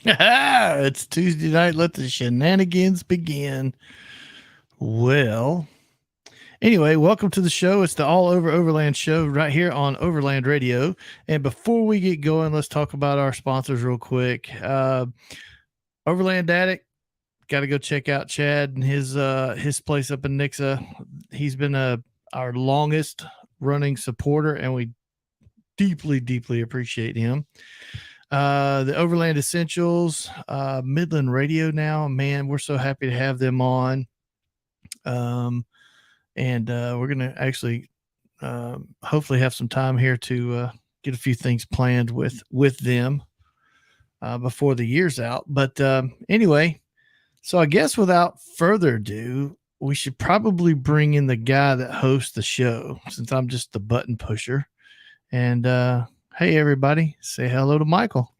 It's Tuesday night. Let the shenanigans begin. Well, anyway, welcome to the show. It's the All Over Overland show right here on Overland Radio. And before we get going, let's talk about our sponsors real quick. Overland Addict, got to go check out Chad and his place up in Nixa. He's been our longest running supporter, and we deeply appreciate him. The Overland Essentials, Midland Radio now, man, we're so happy to have them on. And we're going to actually hopefully have some time here to get a few things planned with them before the year's out. But anyway, so I guess without further ado, we should probably bring in the guy that hosts the show, since I'm just the button pusher. And hey, everybody, say hello to Michael.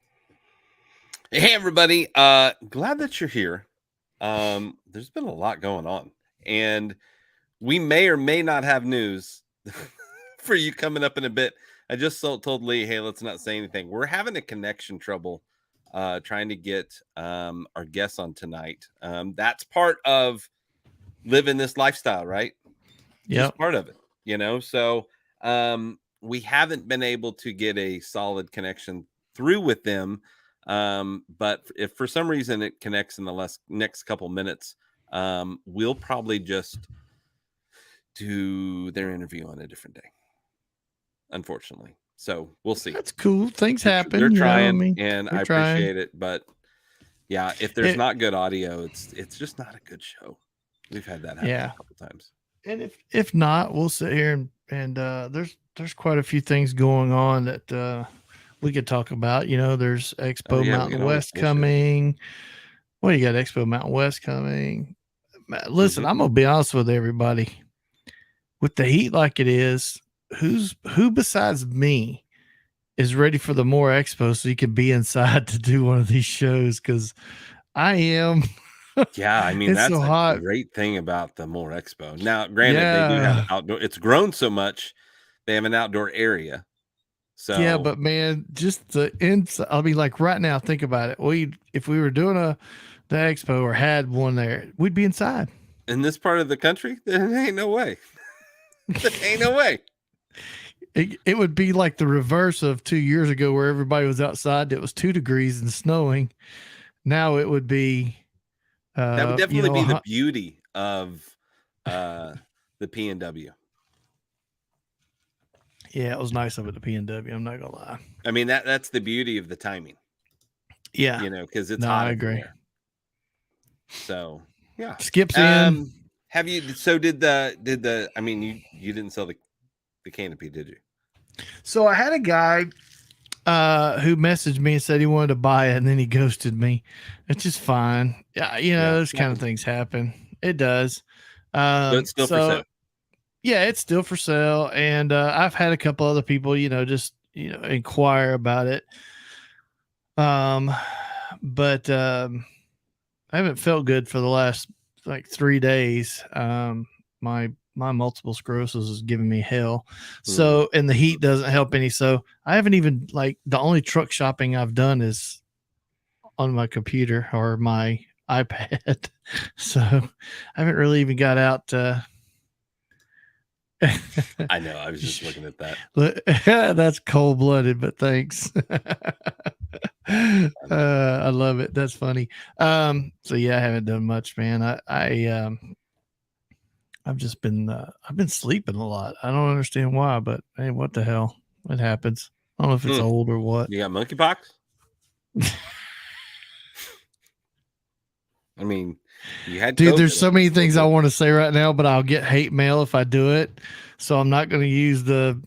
Hey, everybody. Glad that you're here. There's been a lot going on, and we may or may not have news for you coming up in a bit. I just told Lee, hey, let's not say anything. We're having a connection trouble trying to get our guests on tonight. That's part of living this lifestyle, right? Yeah, part of it, so we haven't been able to get a solid connection through with them. But if for some reason it connects in the next couple minutes, we'll probably just do their interview on a different day, unfortunately. So we'll see. That's cool. Things happen. They're trying, and I appreciate it. But yeah, if there's not good audio, it's just not a good show. We've had that happen a couple times. And if not, we'll sit here and there's quite a few things going on that we could talk about. There's Expo Mountain West coming. Well, you got Expo Mountain West coming. Listen, I'm gonna be honest with everybody. With the heat like it is, who besides me is ready for the more Expo so you can be inside to do one of these shows? Because I am. Yeah, I mean, that's a great thing about the More Expo. Now, granted, they do have an outdoor. It's grown so much, they have an outdoor area. So yeah, but man, just the inside. I mean, like right now, think about it. If we were doing the Expo or had one there, we'd be inside. In this part of the country, there ain't no way. There ain't no way. It would be like the reverse of 2 years ago, where everybody was outside. It was 2 degrees and snowing. Now it would be. That would definitely be the beauty of the PNW. Yeah, it was nice up at the PNW. I'm not gonna lie. I mean, that's the beauty of the timing. Yeah, because it's hot. I agree. There. So yeah, Skip's in. Have you? So did the? I mean, you didn't sell the canopy, did you? So I had a guy who messaged me and said he wanted to buy it, and then he ghosted me. It's just fine. Yeah, those kind of things happen. It does. So it's still for sale. Yeah, it's still for sale, and I've had a couple other people, just inquire about it. But I haven't felt good for the last 3 days. My multiple sclerosis is giving me hell. So, and the heat doesn't help any. So I haven't even the only truck shopping I've done is on my computer or my iPad. So I haven't really even got out. I know. I was just looking at that. That's cold blooded, but thanks. I love it. That's funny. So yeah, I haven't done much, man. I've just been I've been sleeping a lot. I don't understand why, but hey, what the hell? It happens. I don't know if it's old or what. You got monkeypox? I mean, you had dude. There's so many things I want to say right now, but I'll get hate mail if I do it. So I'm not going to use the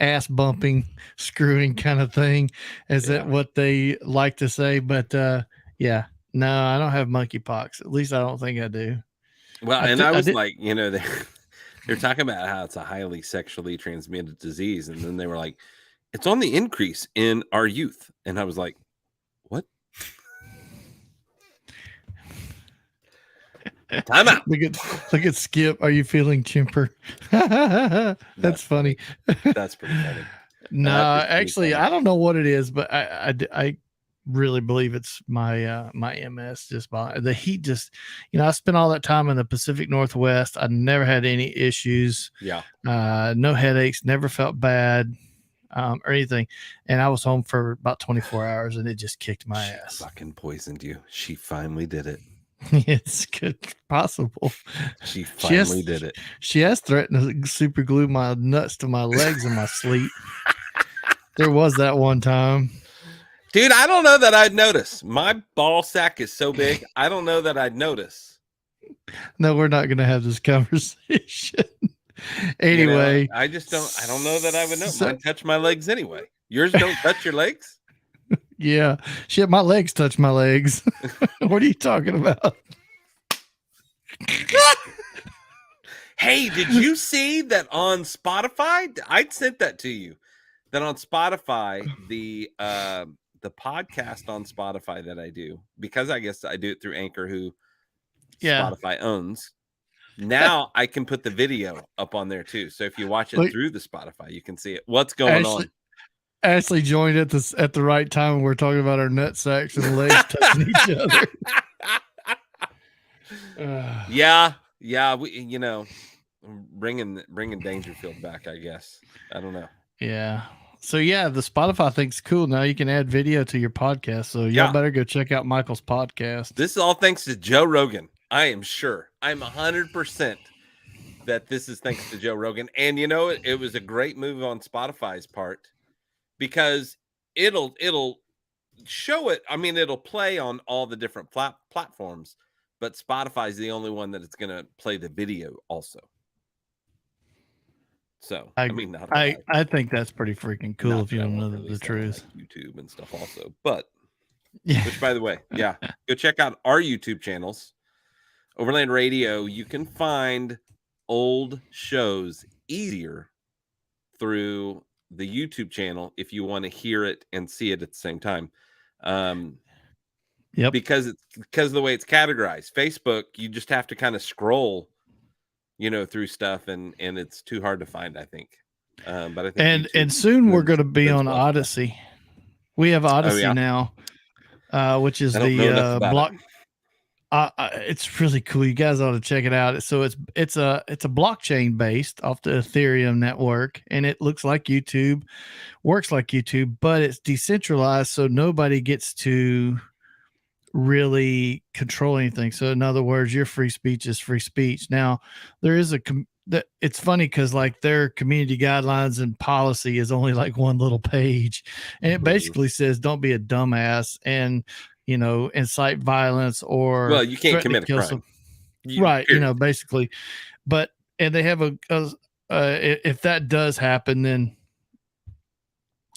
ass bumping, screwing kind of thing. Is that what they like to say? But yeah, no, I don't have monkeypox. At least I don't think I do. Well, I was like, they're talking about how it's a highly sexually transmitted disease, and then they were like, it's on the increase in our youth, and I was like, what? Time out. Look at Skip. Are you feeling chimper? That's funny. That's pretty funny. No, That is pretty actually, funny. I don't know what it is, but I really believe it's my MS. Just by the heat, just I spent all that time in the Pacific Northwest. I never had any issues, Yeah. no headaches, never felt bad or anything. And I was home for about 24 hours, and it just kicked my She ass. fucking poisoned you. She finally did it. It's good possible. She She finally has did it. she has threatened to super glue my nuts to my legs in my sleep. There was that one time. Dude, I don't know that I'd notice. My ball sack is so big. I don't know that I'd notice. No, we're not going to have this conversation. Anyway, I just don't. I don't know that I would know. so, Mine touch my legs anyway. Yours don't touch your legs. yeah, shit, my legs touch my legs. What are you talking about? Hey, did you see that on Spotify? I sent that to you. That on Spotify, the podcast on Spotify that I do, because I guess I do it through Anchor, who Yeah. Spotify owns. Now I can put the video up on there too. So if you watch it Look, through the Spotify, you can see it. What's going on? Ashley joined at the right time when we're talking about our nut sacks and legs touching each other. Yeah, we bringing Dangerfield back. I guess I don't know. Yeah. So yeah, the Spotify thing's cool. Now you can add video to your podcast. So y'all better go check out Michael's podcast. This is all thanks to Joe Rogan. I am sure. I'm 100% that this is thanks to Joe Rogan. And it was a great move on Spotify's part because it'll show it. I mean, it'll play on all the different platforms, but Spotify is the only one that it's going to play the video also. So I think that's pretty freaking cool if you don't know the truth. Like YouTube and stuff also, but yeah. Which, by the way, yeah, go check out our YouTube channels. Overland Radio. You can find old shows easier through the YouTube channel if you want to hear it and see it at the same time. Yep. Because of the way it's categorized. Facebook, you just have to kind of scroll through stuff and it's too hard to find, I think. But I think and soon we're going to be on Odyssey. We have Odyssey now, which is the block. It's really cool. You guys ought to check it out. So it's a blockchain based off the Ethereum network, and it looks like YouTube, works like YouTube, but it's decentralized, so nobody gets to really control anything. So in other words, your free speech is free speech. Now there is it's funny because like their community guidelines and policy is only like one little page, and it basically says don't be a dumbass and incite violence or well, you can't commit a crime, right? Period. Basically, and they have if that does happen,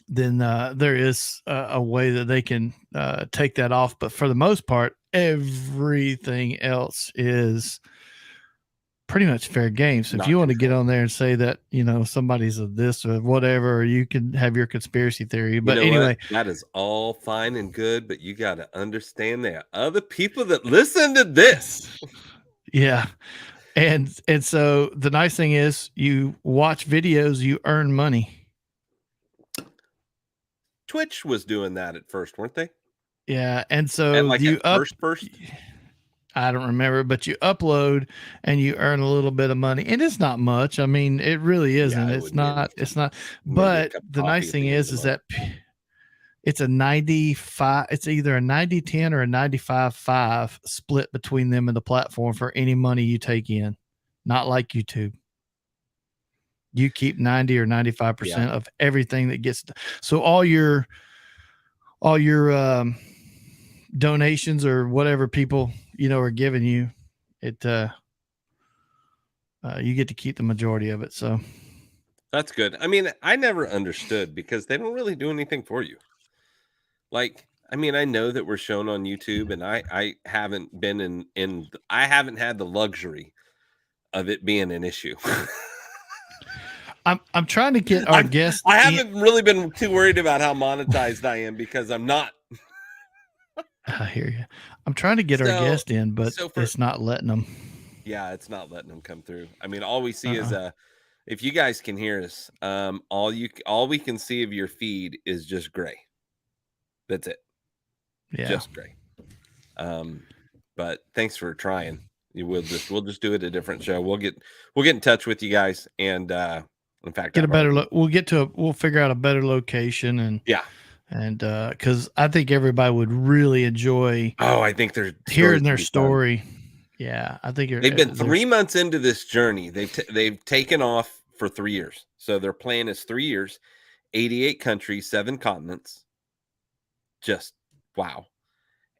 then there is a way that they can take that off. But for the most part, everything else is pretty much fair game. So if you want to get on there and say that, somebody's a this or whatever, or you can have your conspiracy theory. But anyway, that is all fine and good, but you got to understand there are other people that listen to this. Yeah. And so the nice thing is you watch videos, you earn money. Twitch was doing that at first, weren't they? Yeah. And so first. I don't remember, but you upload and you earn a little bit of money, and it's not much. I mean, it really isn't. It's not. But the nice thing is that it's a 95. It's either a 90-10 or a 95-5 split between them and the platform for any money you take in. Not like YouTube. You keep 90 or 95% of everything that gets. So all your donations or whatever people are giving you, you get to keep the majority of it. So that's good. I mean, I never understood because they don't really do anything for you. Like, I mean, I know that we're shown on YouTube, and I haven't been I haven't had the luxury of it being an issue. I'm trying to get our guest. I haven't really been too worried about how monetized I am because I'm not. I hear you. I'm trying to get our guest in, but it's not letting them. Yeah, it's not letting them come through. I mean, all we see is a if you guys can hear us, all we can see of your feed is just gray. That's it. Yeah. Just gray. But thanks for trying. We'll just do it a different show. We'll get in touch with you guys, and in fact, Get a better look. We'll figure out a better location, and yeah, and because I think everybody would really enjoy. Oh, I think their hearing their be fun. story. Yeah, I think they've been 3 months into this journey. They've taken off for 3 years. So their plan is 3 years, 88 countries, 7 continents. Just wow.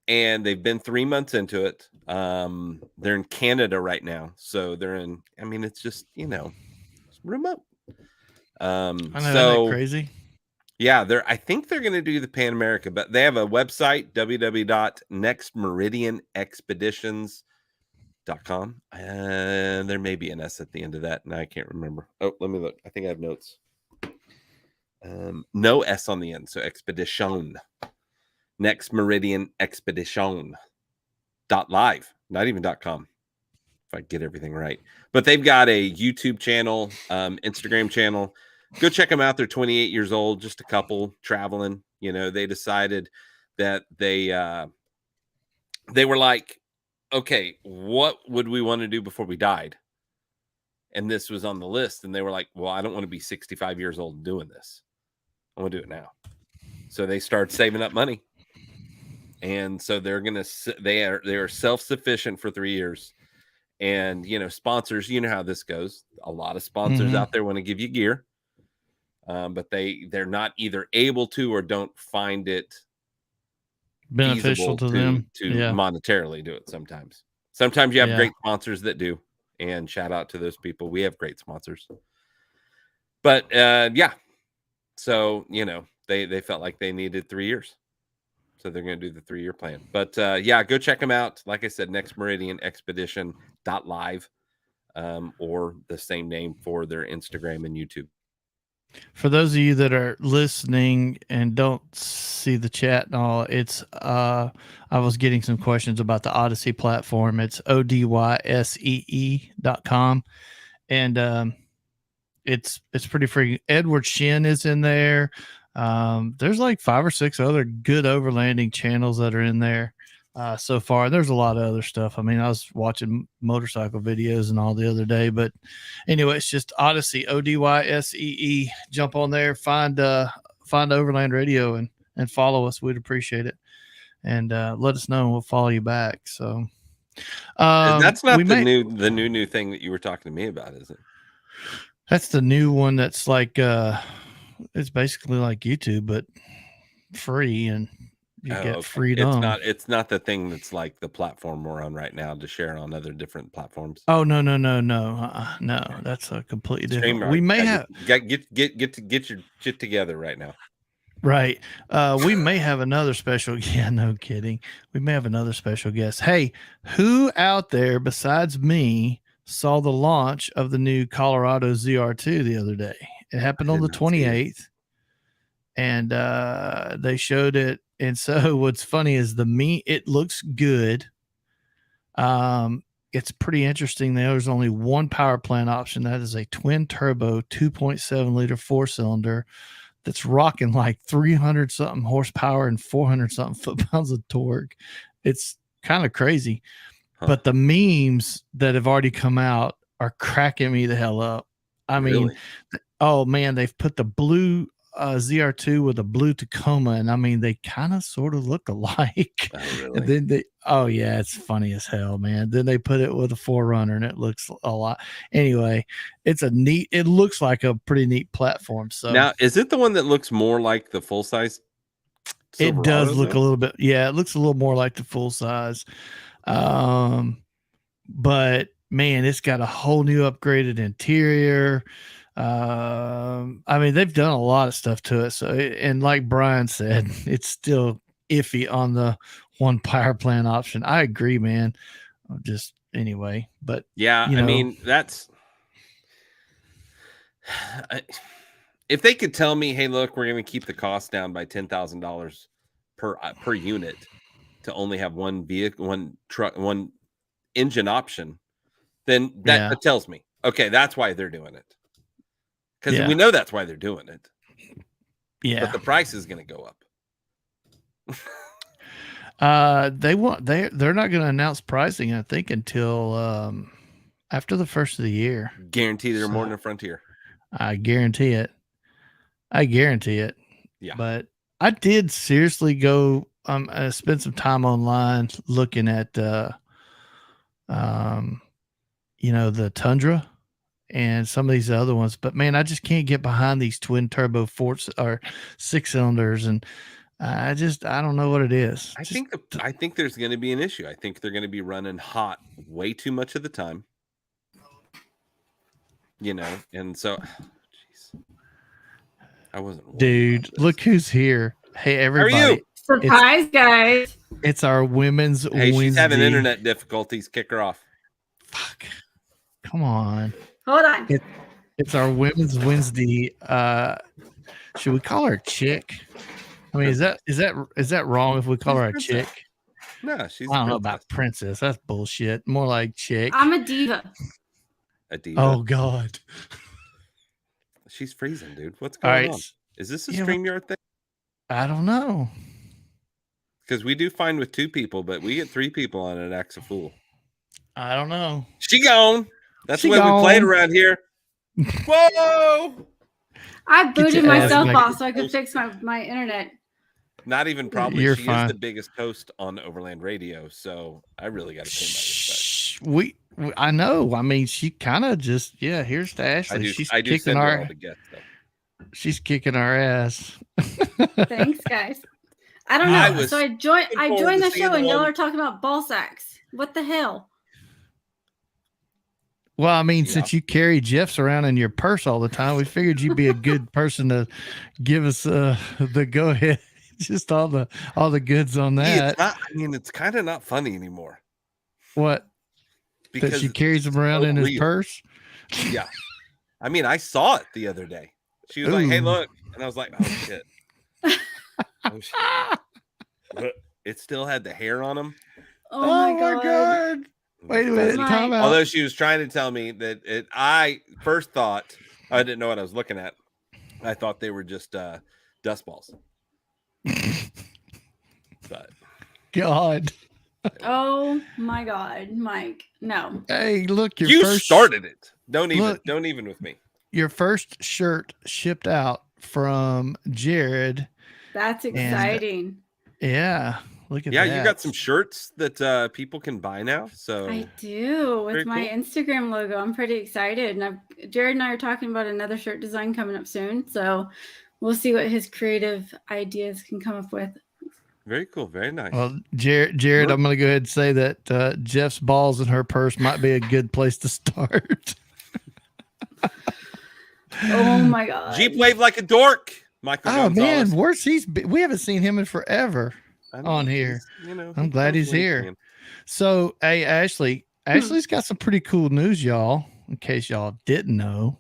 And they've been 3 months into it. They're in Canada right now. So they're in, I mean, it's just, it's remote. I know, so isn't that crazy? Yeah, I think they're going to do the Pan America, but they have a website, www.nextmeridianexpeditions.com. And there may be an S at the end of that, and I can't remember. Oh, let me look. I think I have notes. No S on the end, so expedition. Next Meridian Expedition. .live, not even .com, if I get everything right. But they've got a YouTube channel, Instagram channel. Go check them out. They're 28 years old, just a couple traveling. They decided that they were like, okay, what would we want to do before we died? And this was on the list. And they were like, well, I don't want to be 65 years old doing this. I want to do it now. So they started saving up money. And so they are self-sufficient for 3 years. And, sponsors, you know how this goes. A lot of sponsors out there want to give you gear. But they're not either able to or don't find it beneficial to them to monetarily do it. Sometimes you have great sponsors that do, and shout out to those people. We have great sponsors. But so they felt like they needed 3 years, so they're going to do the 3-year plan. But go check them out. Like I said, Next Meridian Expedition.live, or the same name for their Instagram and YouTube. For those of you that are listening and don't see the chat and all, it's I was getting some questions about the Odyssey platform. It's odyssee.com, and it's pretty free. Edward Shin is in there. There's like 5 or 6 other good overlanding channels that are in there so far. There's a lot of other stuff. I mean, I was watching motorcycle videos and all the other day, but anyway, it's just Odyssey, ODYSEE. Jump on there, find Overland Radio and follow us. We'd appreciate it. And let us know and we'll follow you back. So that's not the new thing that you were talking to me about, is it? That's the new one. That's like it's basically like YouTube, but free, and you get freedom. It's not the thing that's like the platform we're on right now to share on other different platforms. Oh no, that's a completely different. We may have get your shit together right now. Right. We may have another special. Yeah, no kidding. We may have another special guest. Hey, who out there besides me saw the launch of the new Colorado ZR2 the other day? It happened on the 28th, and they showed it. And so what's funny is it looks good. It's pretty interesting. There's only one power plant option. That is a twin turbo 2.7 liter 4-cylinder that's rocking like 300 something horsepower and 400 something foot-pounds of torque. It's kind of crazy. But the memes that have already come out are cracking me the hell up. I mean, oh man, they've put the blue ZR2 with a blue Tacoma, and I mean, they kind of sort of look alike. Oh, really? And then yeah, it's funny as hell, man. Then they put it with a 4Runner, and it looks a lot. Anyway, it looks like a pretty neat platform. So now, is it the one that looks more like the full size? It does look a little bit. Yeah, it looks a little more like the full size. But man, it's got a whole new upgraded interior. I mean, they've done a lot of stuff to it. So, and like Brian said, it's still iffy on the one power plant option. I agree, man. Just anyway, but yeah, I mean, if they could tell me, hey, look, we're going to keep the cost down by $10,000 per unit to only have one vehicle, one truck, one engine option, then that tells me, okay, that's why they're doing it. because we know that's why they're doing it. Yeah. But the price is going to go up. They're not going to announce pricing, I think, until after the first of the year. Guarantee they're more than a Frontier. I guarantee it. Yeah. But I did seriously go spend some time online looking at the Tundra and some of these other ones. But man, I just can't get behind these twin turbo 6 cylinders, and I don't know what it is. I think there's going to be an issue. I think they're going to be running hot way too much of the time. And so, jeez, I wasn't. Dude, look who's here! Hey, everybody! How are you? Surprise, guys! It's our women's Wednesday. She's having internet difficulties. Kick her off. Fuck! Come on. Hold on. It's our women's Wednesday. Should we call her a chick? I mean, is that wrong if we call her a chick? No, she's. I don't know about princess. That's bullshit. More like chick. I'm a diva. A diva. Oh God. She's freezing, dude. What's going on? Is this a StreamYard thing? I don't know. Because we do fine with 2 people, but we get 3 people on it. Acts a fool. I don't know. She gone. That's the way we played around here. Whoa! I booted myself off so I could fix my internet. Not even probably. You're she fine. is the biggest host on Overland Radio, so I really got to pay my respect. I know. I mean, she kind of just here's to Ashley. I do send her all the guests, though. She's kicking our ass. Thanks, guys. I don't know. So I joined the show and y'all are talking about ball sacks. What the hell? Well, I mean, since you carry Jeff's around in your purse all the time, we figured you'd be a good person to give us the go ahead. Just all the goods on that. It's kind of not funny anymore. What? Because that she carries them around in his purse? Yeah. I mean, I saw it the other day. She was like, "Hey, look," and I was like, "Oh shit!" Oh shit! But it still had the hair on him. Oh my god! Wait a minute. Time out. Although she was trying to tell me that I first thought I didn't know what I was looking at. I thought they were just dust balls. But God. Oh my god, Mike. No. Hey, look, you started it. Don't even with me. Your first shirt shipped out from Jared. That's exciting. Yeah. Look at that. Yeah, you got some shirts that people can buy now. So I do with my Instagram logo. I'm pretty excited. And Jared and I are talking about another shirt design coming up soon. So we'll see what his creative ideas can come up with. Very cool. Very nice. Well, Jared, I'm going to go ahead and say that Jeff's balls in her purse might be a good place to start. Oh my god! Jeep wave like a dork, Michael. Oh Gonzalez. man, where's we haven't seen him in forever on here. I'm glad he's here. So, hey, Ashley's got some pretty cool news, y'all. In case y'all didn't know,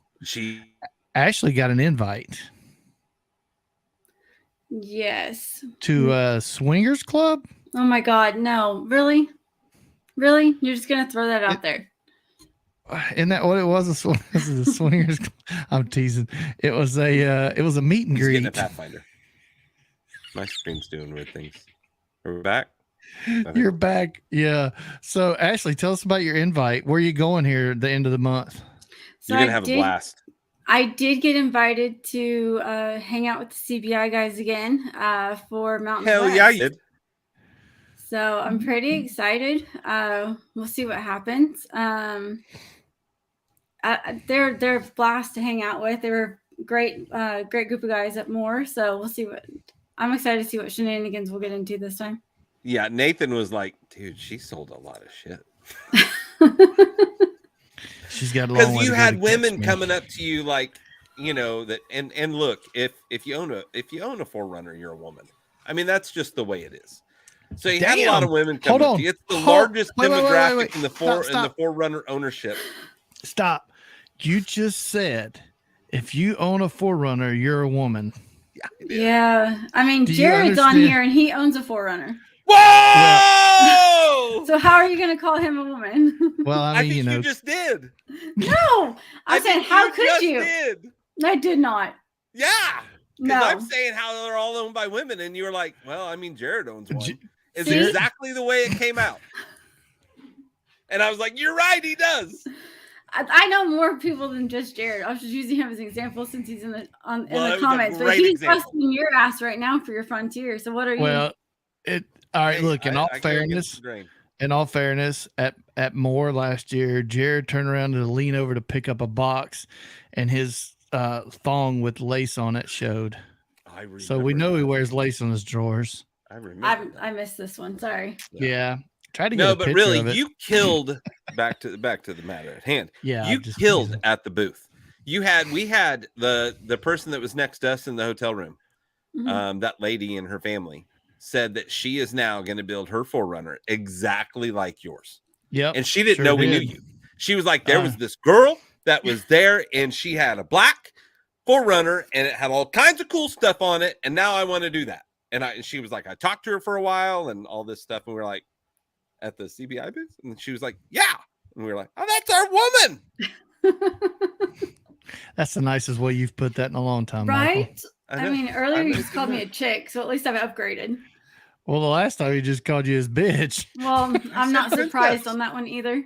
Ashley got an invite. Yes. To Swingers Club. Oh my god, no! Really? You're just gonna throw that out there? Isn't that what it was? A Swingers. I'm teasing. It was a meet and greet. Getting a Pathfinder. My screen's doing weird things. Are we back? You're back. Yeah. So Ashley, tell us about your invite. Where are you going here at the end of the month? So you're gonna have a blast. I did get invited to hang out with the CBI guys again for Mountain Hell West. Yeah, you did. So I'm pretty excited. We'll see what happens. They're a blast to hang out with. They were great group of guys up Moore. So we'll see I'm excited to see what shenanigans we'll get into this time. Yeah, Nathan was like, dude, she sold a lot of shit. She's got a long way because you had women coming up to you like, that and look, if you own a 4Runner, you're a woman. I mean, that's just the way it is. So you had a lot of women coming up to you. It's the largest demographic in the 4Runner ownership. Stop. You just said if you own a 4Runner, you're a woman. Yeah. I mean, Jared's on here and he owns a 4Runner. Whoa! So how are you going to call him a woman? Well, I mean, you just did. No, I said, how could you? Did. I did not. Yeah. Because No. I'm saying how they're all owned by women, and you were like, well, I mean, Jared owns one. It's See? exactly the way it came out. And I was like, you're right, he does. I know more people than just Jared. I was just using him as an example since he's in the comments. But he's busting your ass right now for your Frontier. So what are you? Well, all right. Look, in all fairness, at Moore last year, Jared turned around to lean over to pick up a box, and his thong with lace on it showed. So we know he wears lace on his drawers. I remember. I missed this one. Sorry. Yeah. Try to get a picture really, of it. you killed back to the matter at hand. Yeah, you killed at the booth. We had the person that was next to us in the hotel room. Mm-hmm. That lady and her family said that she is now going to build her 4Runner exactly like yours. Yeah, and she didn't know we knew you. She was like, there was this girl that was there, and she had a black 4Runner, and it had all kinds of cool stuff on it. And now I want to do that. And she was like, I talked to her for a while, and all this stuff, and we were like, at the CBI booth, and she was like, yeah, and we were like, oh, that's our woman. That's the nicest way you've put that in a long time, right? I mean, earlier you just called me a chick, so at least I've upgraded. Well, the last time he just called you his bitch. Well, I'm not surprised on that one either.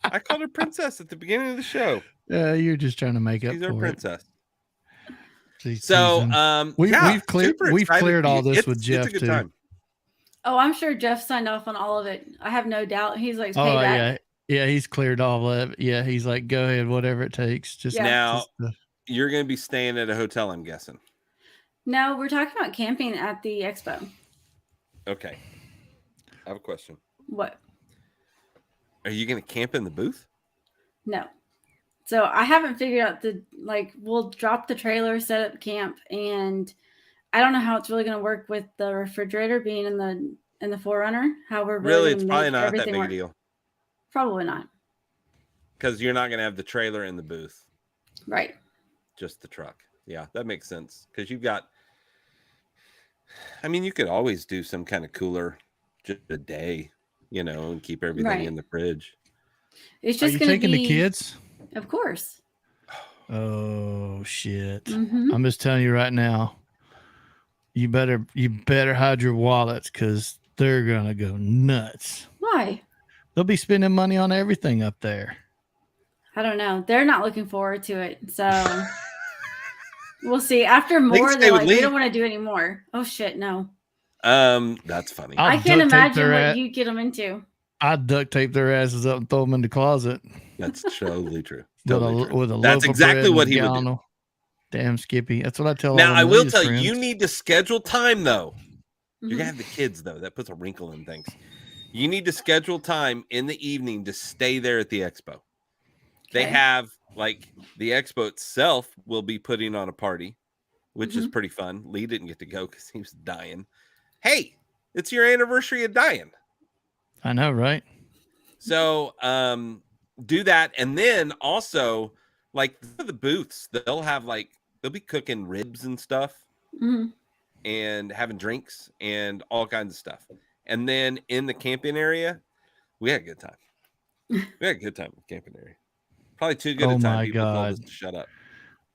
I called her princess at the beginning of the show. Yeah, you're just trying to make up She's for our princess. It. So, we've cleared all this with Jeff it's a good too. Time. Oh, I'm sure Jeff signed off on all of it. I have no doubt. He's like, payback. Yeah, he's cleared all of it. Yeah, he's like, go ahead, whatever it takes. You're going to be staying at a hotel, I'm guessing. No, we're talking about camping at the expo. Okay. I have a question. What? Are you going to camp in the booth? No. So I haven't figured out we'll drop the trailer, set up camp, and I don't know how it's really going to work with the refrigerator being in the 4Runner. How we're really it's probably not that big a deal. Probably not. Because you're not going to have the trailer in the booth. Right. Just the truck. Yeah, that makes sense. Because you've got, I mean, you could always do some kind of cooler just a day, and keep everything in the fridge. It's just Are you taking the kids? Of course. Oh, shit. Mm-hmm. I'm just telling you right now. You better hide your wallets because they're going to go nuts. Why? They'll be spending money on everything up there. I don't know. They're not looking forward to it. So we'll see. After more, they don't want to do anymore. Oh, shit. No. That's funny. I can't imagine what you get them into. I'd duct tape their asses up and throw them in the closet. That's totally true. With a That's exactly what he would do. Damn, Skippy. That's what I tell. Now, I will tell friends. you need to schedule time, though. You're going to have the kids, though. That puts a wrinkle in things. You need to schedule time in the evening to stay there at the expo. Okay. They have, the expo itself will be putting on a party, which is pretty fun. Lee didn't get to go because he was dying. Hey, it's your anniversary of dying. I know, right? So, do that. And then also, the booths, they'll have, they'll be cooking ribs and stuff and having drinks and all kinds of stuff. And then in the camping area, we had a good time. We had a good time in the camping area. Probably too good a time. People told us to shut up.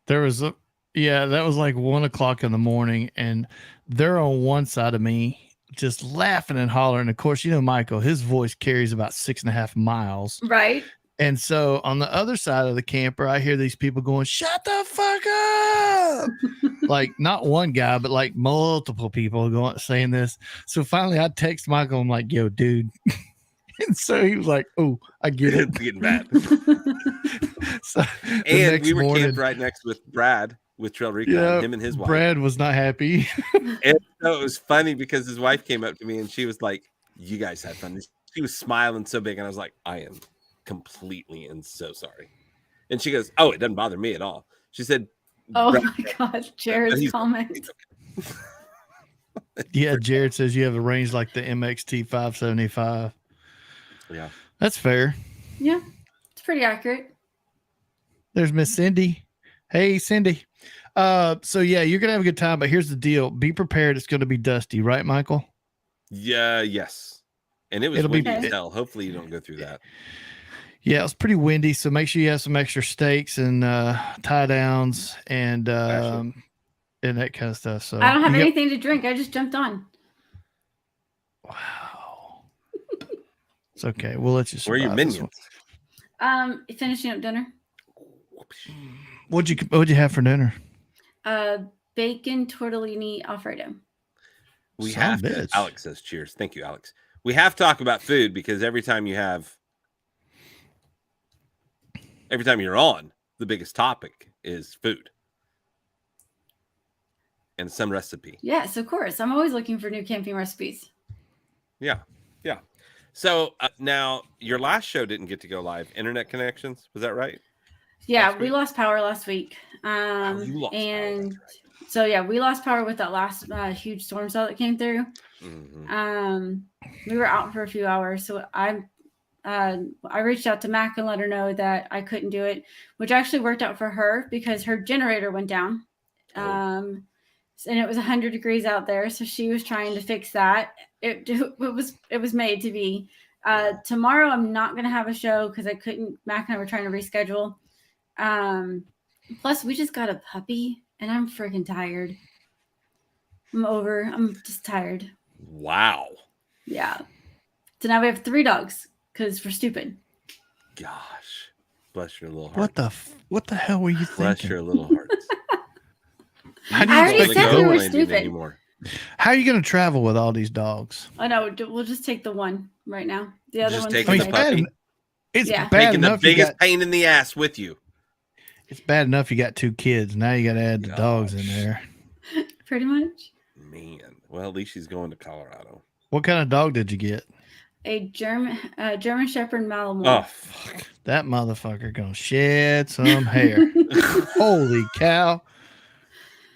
There was that was 1:00 in the morning, and they're on one side of me just laughing and hollering. Of course, Michael, his voice carries about 6.5 miles. Right. And so on the other side of the camper, I hear these people going, shut the fuck up. Not one guy, but multiple people saying this. So finally I text Michael. I'm like, yo, dude. And so he was like, oh, I get it. It's getting bad. And we were camped right next with Brad with Trail Recon, him and his wife. Brad was not happy. And so it was funny because his wife came up to me and she was like, you guys had fun. She was smiling so big. And I was like, I am completely and so sorry. And she goes, oh, it doesn't bother me at all. She said, oh my God, Jared's comment. Yeah, Jared says you have a range like the MXT 575. Yeah, that's fair. Yeah, it's pretty accurate. There's Miss Cindy. Hey, Cindy. So yeah, you're gonna have a good time, but here's the deal: be prepared. It's gonna be dusty, right, Michael? Yeah. Yes. And it'll windy as hell. Hopefully, you don't go through that. Yeah, it was pretty windy, so make sure you have some extra stakes and tie downs and that kind of stuff. So I don't have you got- anything to drink. I just jumped on. wow. It's okay. We'll let you Where are your survive this one. minions? Finishing up dinner. What'd you have for dinner? Bacon tortellini Alfredo. We Son have of a to. bitch. Alex says, "Cheers." Thank you, Alex. We have to talk about food because every time you're on, the biggest topic is food and some recipe. Yes, of course. I'm always looking for new camping recipes. Yeah. So now your last show didn't get to go live. Internet connections, was that right? Yeah, Last we week? lost power last week. You lost power, And that's right. so yeah, we lost power with that last huge storm cell that came through. Mhm. We were out for a few hours, so I reached out to Mac and let her know that I couldn't do it, which actually worked out for her because her generator went down. Oh. And it was 100 degrees out there, so she was trying to fix that. It was made to be. Tomorrow I'm not going to have a show because I couldn't. Mac and I were trying to reschedule. Plus, we just got a puppy, and I'm freaking tired. I'm just tired. Wow. Yeah. So now we have 3 dogs because we're stupid. Gosh. Bless your little heart. What the hell were you Bless thinking? your little hearts. How do I you already expect said to we go? were Landing stupid. anymore. How are you going to travel with all these dogs? Oh no, we'll just take the one right now. The other Just one's taking I mean, the it's bad. puppy, It's Yeah. bad making the enough you biggest got. pain in the ass with you. It's bad enough you got 2 kids. Now you got to add the dogs in Gosh. there. Pretty much. Man. Well, at least she's going to Colorado. What kind of dog did you get? A German Shepherd Malinois. Oh, fuck. That motherfucker gonna shed some hair. Holy cow!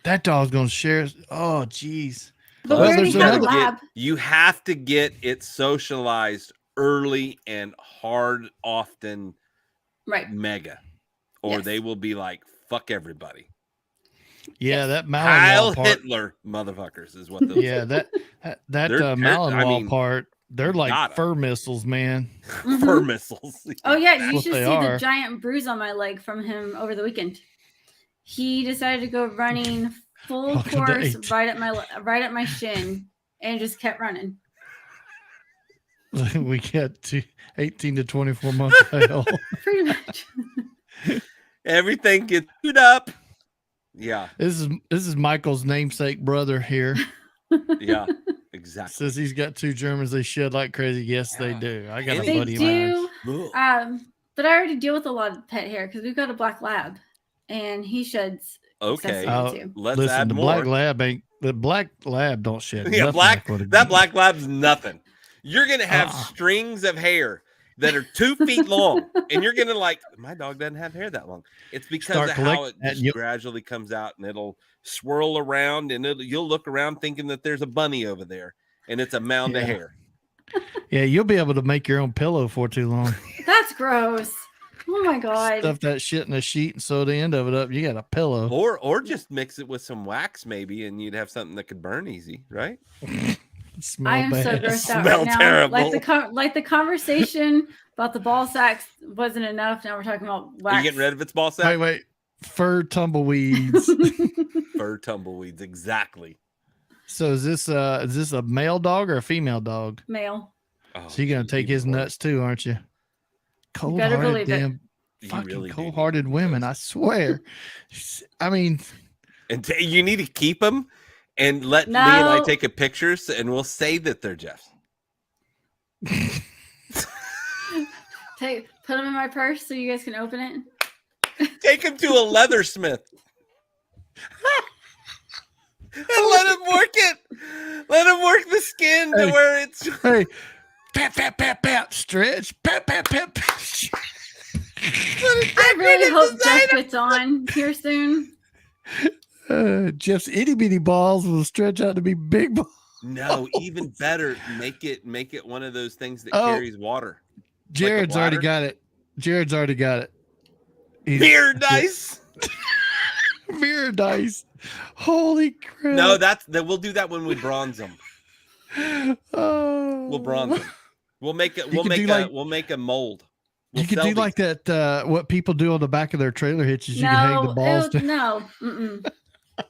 That dog's gonna share. Oh, jeez. But Well, we already there's have a another- lab. You have to get it socialized early and hard, often, Right. mega, or Yes. they will be like, fuck everybody. Yeah, that Heil Malinois part. Hitler, motherfuckers, is what they'll Yeah, that They're- I Malinois mean, part. They're like gotta. fur missiles, man. Mhm. fur missiles. Oh yeah, That's you what should they see are. the giant bruise on my leg from him over the weekend. He decided to go running full Welcome to course 8. right at my shin and just kept running. We got 18 to 24 months of hell. Pretty much. Everything gets screwed up. Yeah, This is Michael's namesake brother here. yeah, exactly. Says he's got 2 Germans. They shed like crazy. Yes, they Yeah. do. I got a They buddy of mine. do. Ugh. But I already deal with a lot of pet hair because we've got a black lab, and he sheds. Okay, excessively too. let's Listen, add the more. black lab don't shed. Yeah, nothing black. like what a- That black lab's nothing. You're gonna have Uh-uh. strings of hair that are 2 feet long, and you're gonna like, my dog doesn't have hair that long. It's because Start of how collecting it that, just you'll- gradually comes out, and it'll swirl around, and you'll look around thinking that there's a bunny over there, and it's a mound of Yeah. hair. Yeah, you'll be able to make your own pillow for too long. That's gross. Oh my god. Stuff that shit in a sheet and sew the end of it up. You got a pillow. Or just mix it with some wax, maybe, and you'd have something that could burn easy, right? Smell I am so bad. grossed out Smell right now. terrible. Like the conversation about the ball sacks wasn't enough. Now we're talking about wax. Are you getting rid of its ball sack? Wait. Fur tumbleweeds. Fur tumbleweeds, exactly. So is this a male dog or a female dog? Male. Oh, So you're gonna take his even worse. nuts too, aren't you? better Cold-hearted believe it. damn You fucking really do cold-hearted need women. those. I swear. I mean, And you need to keep them and let Lee and I No. take a pictures, and we'll say that they're Jeff's. Put them in my purse so you guys can open it. Take him to a leathersmith. And let him work it. Let him work the skin to Hey. where it's. hey, pat, stretch, pat. I really hope Jeff gets on here soon. Jeff's itty bitty balls will stretch out to be big balls. No, even better. Make it one of those things that Oh. carries water. Jared's already bladder? got it. He's- Mirror dice. Mirror dice. Holy crap. No, we'll do that when we bronze them. Oh. We'll bronze them. We'll make it. You We'll could make do a. like- We'll make a mold. We'll You could sell do these. like that. What people do on the back of their trailer hitches. You can hang the No, balls. no. Mm-mm,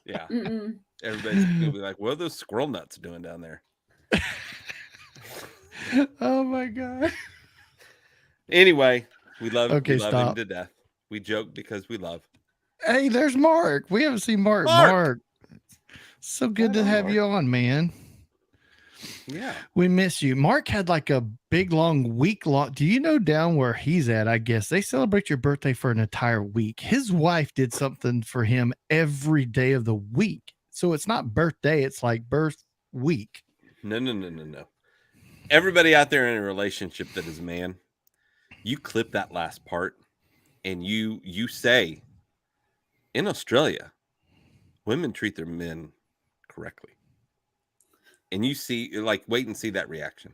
Yeah. mm-mm. Everybody's gonna be like, "What are those squirrel nuts doing down there?" Oh my god. Anyway, we love Okay, him stop. to death. We joke because we love Hey, there's Mark. We haven't seen Mark. Mark! So good Right to on, have Mark. you on, man. Yeah. We miss you. Mark had like a big long week long. Do you know down where he's at? I guess they celebrate your birthday for an entire week. His wife did something for him every day of the week. So it's not birthday, it's like birth week. No. Everybody out there in a relationship that is a man, you clip that last part and you say, in Australia, women treat their men correctly. And you see, like, wait and see that reaction.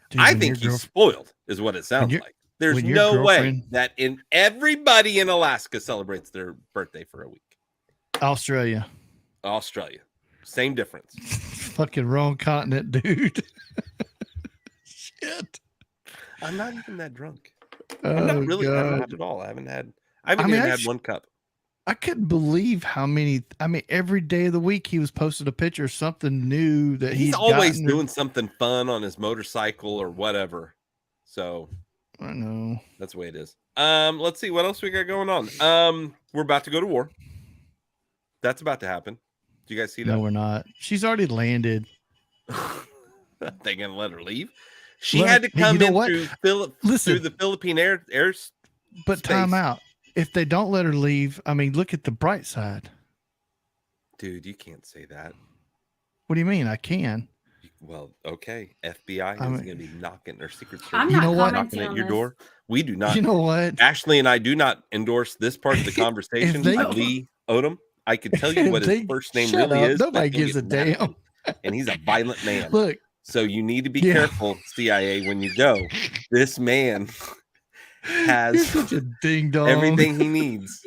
Dude, I when think your he's spoiled, is what it sounds like. There's when your no way girlfriend- that everybody in Alaska celebrates their birthday for a week. Australia. Australia, same difference. Fucking wrong continent, dude. Shit. I'm not even that drunk. Oh, I'm not really. I'm God. not at all. I haven't even had one cup. I couldn't believe how many. I mean, every day of the week he was posting a picture of something new that He's always doing something fun on his motorcycle or whatever. So I know. that's the way it is. Let's see what else we got going on. We're about to go to war. That's about to happen. Do you guys see that? No, we're not. She's already landed. They gonna let her leave? She had to come in through the Philippine air. But time out. If they don't let her leave, I mean, look at the bright side. Dude, you can't say that. What do you mean? I can. Well, okay. FBI is going to be knocking, or Secret Service. I'm not knocking at your door. We do not. You know what? Ashley and I do not endorse this part of the conversation. Lee Odom. I could tell you what his first name really is. Nobody gives a damn. And he's a violent man. Look. So you need to be careful, CIA, when you go. This man has such a ding dong. Everything he needs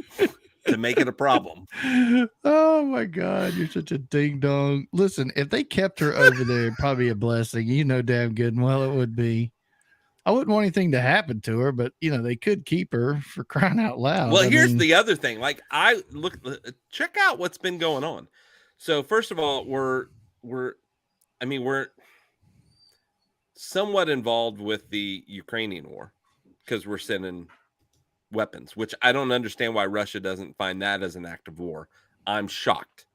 to make it a problem. Oh my God, you're such a ding dong. Listen, if they kept her over there, it'd probably be a blessing. You know damn good and well it would be. I wouldn't want anything to happen to her, but you know, they could keep her, for crying out loud. Well, here's the other thing. Like, check out what's been going on. So first of all, we're somewhat involved with the Ukrainian war because we're sending weapons, which I don't understand why Russia doesn't find that as an act of war. I'm shocked.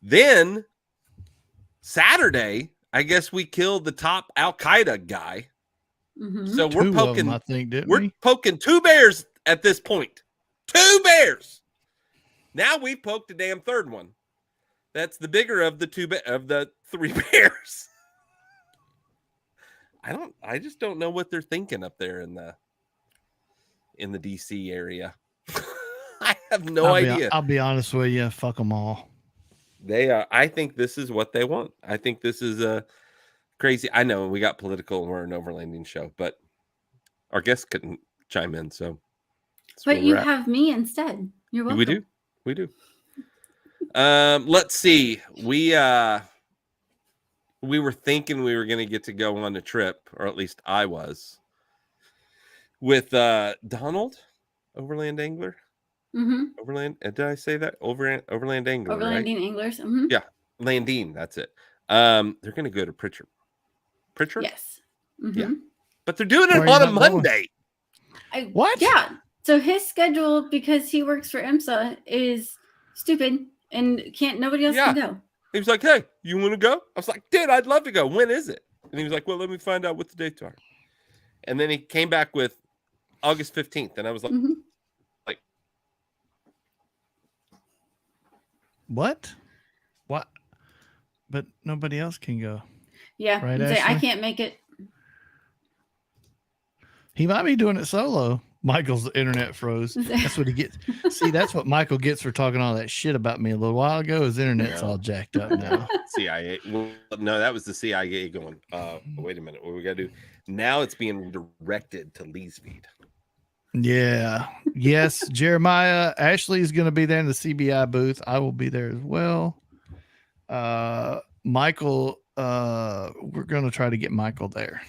Then Saturday, I guess we killed the top Al-Qaeda guy. Mm-hmm. So we're poking, I think, we're poking two bears at this point. Two bears. Now we poked a damn third one. That's the bigger of the three bears. I just don't know what they're thinking up there in the DC area. I have no idea. I'll be honest with you. Fuck them all. They are. I think this is what they want. I think this is a crazy. I know we got political and we're an overlanding show, but our guests couldn't chime in. So, but you have me instead. You're welcome. We do. Let's see. We were thinking we were going to get to go on a trip, or at least I was, with Donald, Overland Angler. Mm-hmm. Overland. Did I say that? Overland Angler. Overlanding Anglers. Mm-hmm. Yeah, Landine. That's it. They're going to go to Pritchard. Yes. Mm-hmm. Yeah, but they're doing it on a Monday. What? Yeah. So his schedule, because he works for IMSA, is stupid and nobody else can go. He was like, "Hey, you want to go?" I was like, "Dude, I'd love to go. When is it?" And he was like, "Well, let me find out what the dates are." And then he came back with August 15th, and I was like, mm-hmm. What? But nobody else can go. Yeah, right, I can't make it. He might be doing it solo. Michael's internet froze. That's what he gets. See, that's what Michael gets for talking all that shit about me a little while ago. His internet's all jacked up now. CIA. Well, no, that was the CIA going, wait a minute. What we got to do? Now it's being directed to Lee's feed. Yeah. Yes, Jeremiah. Ashley is going to be there in the CBI booth. I will be there as well. Michael, we're going to try to get Michael there.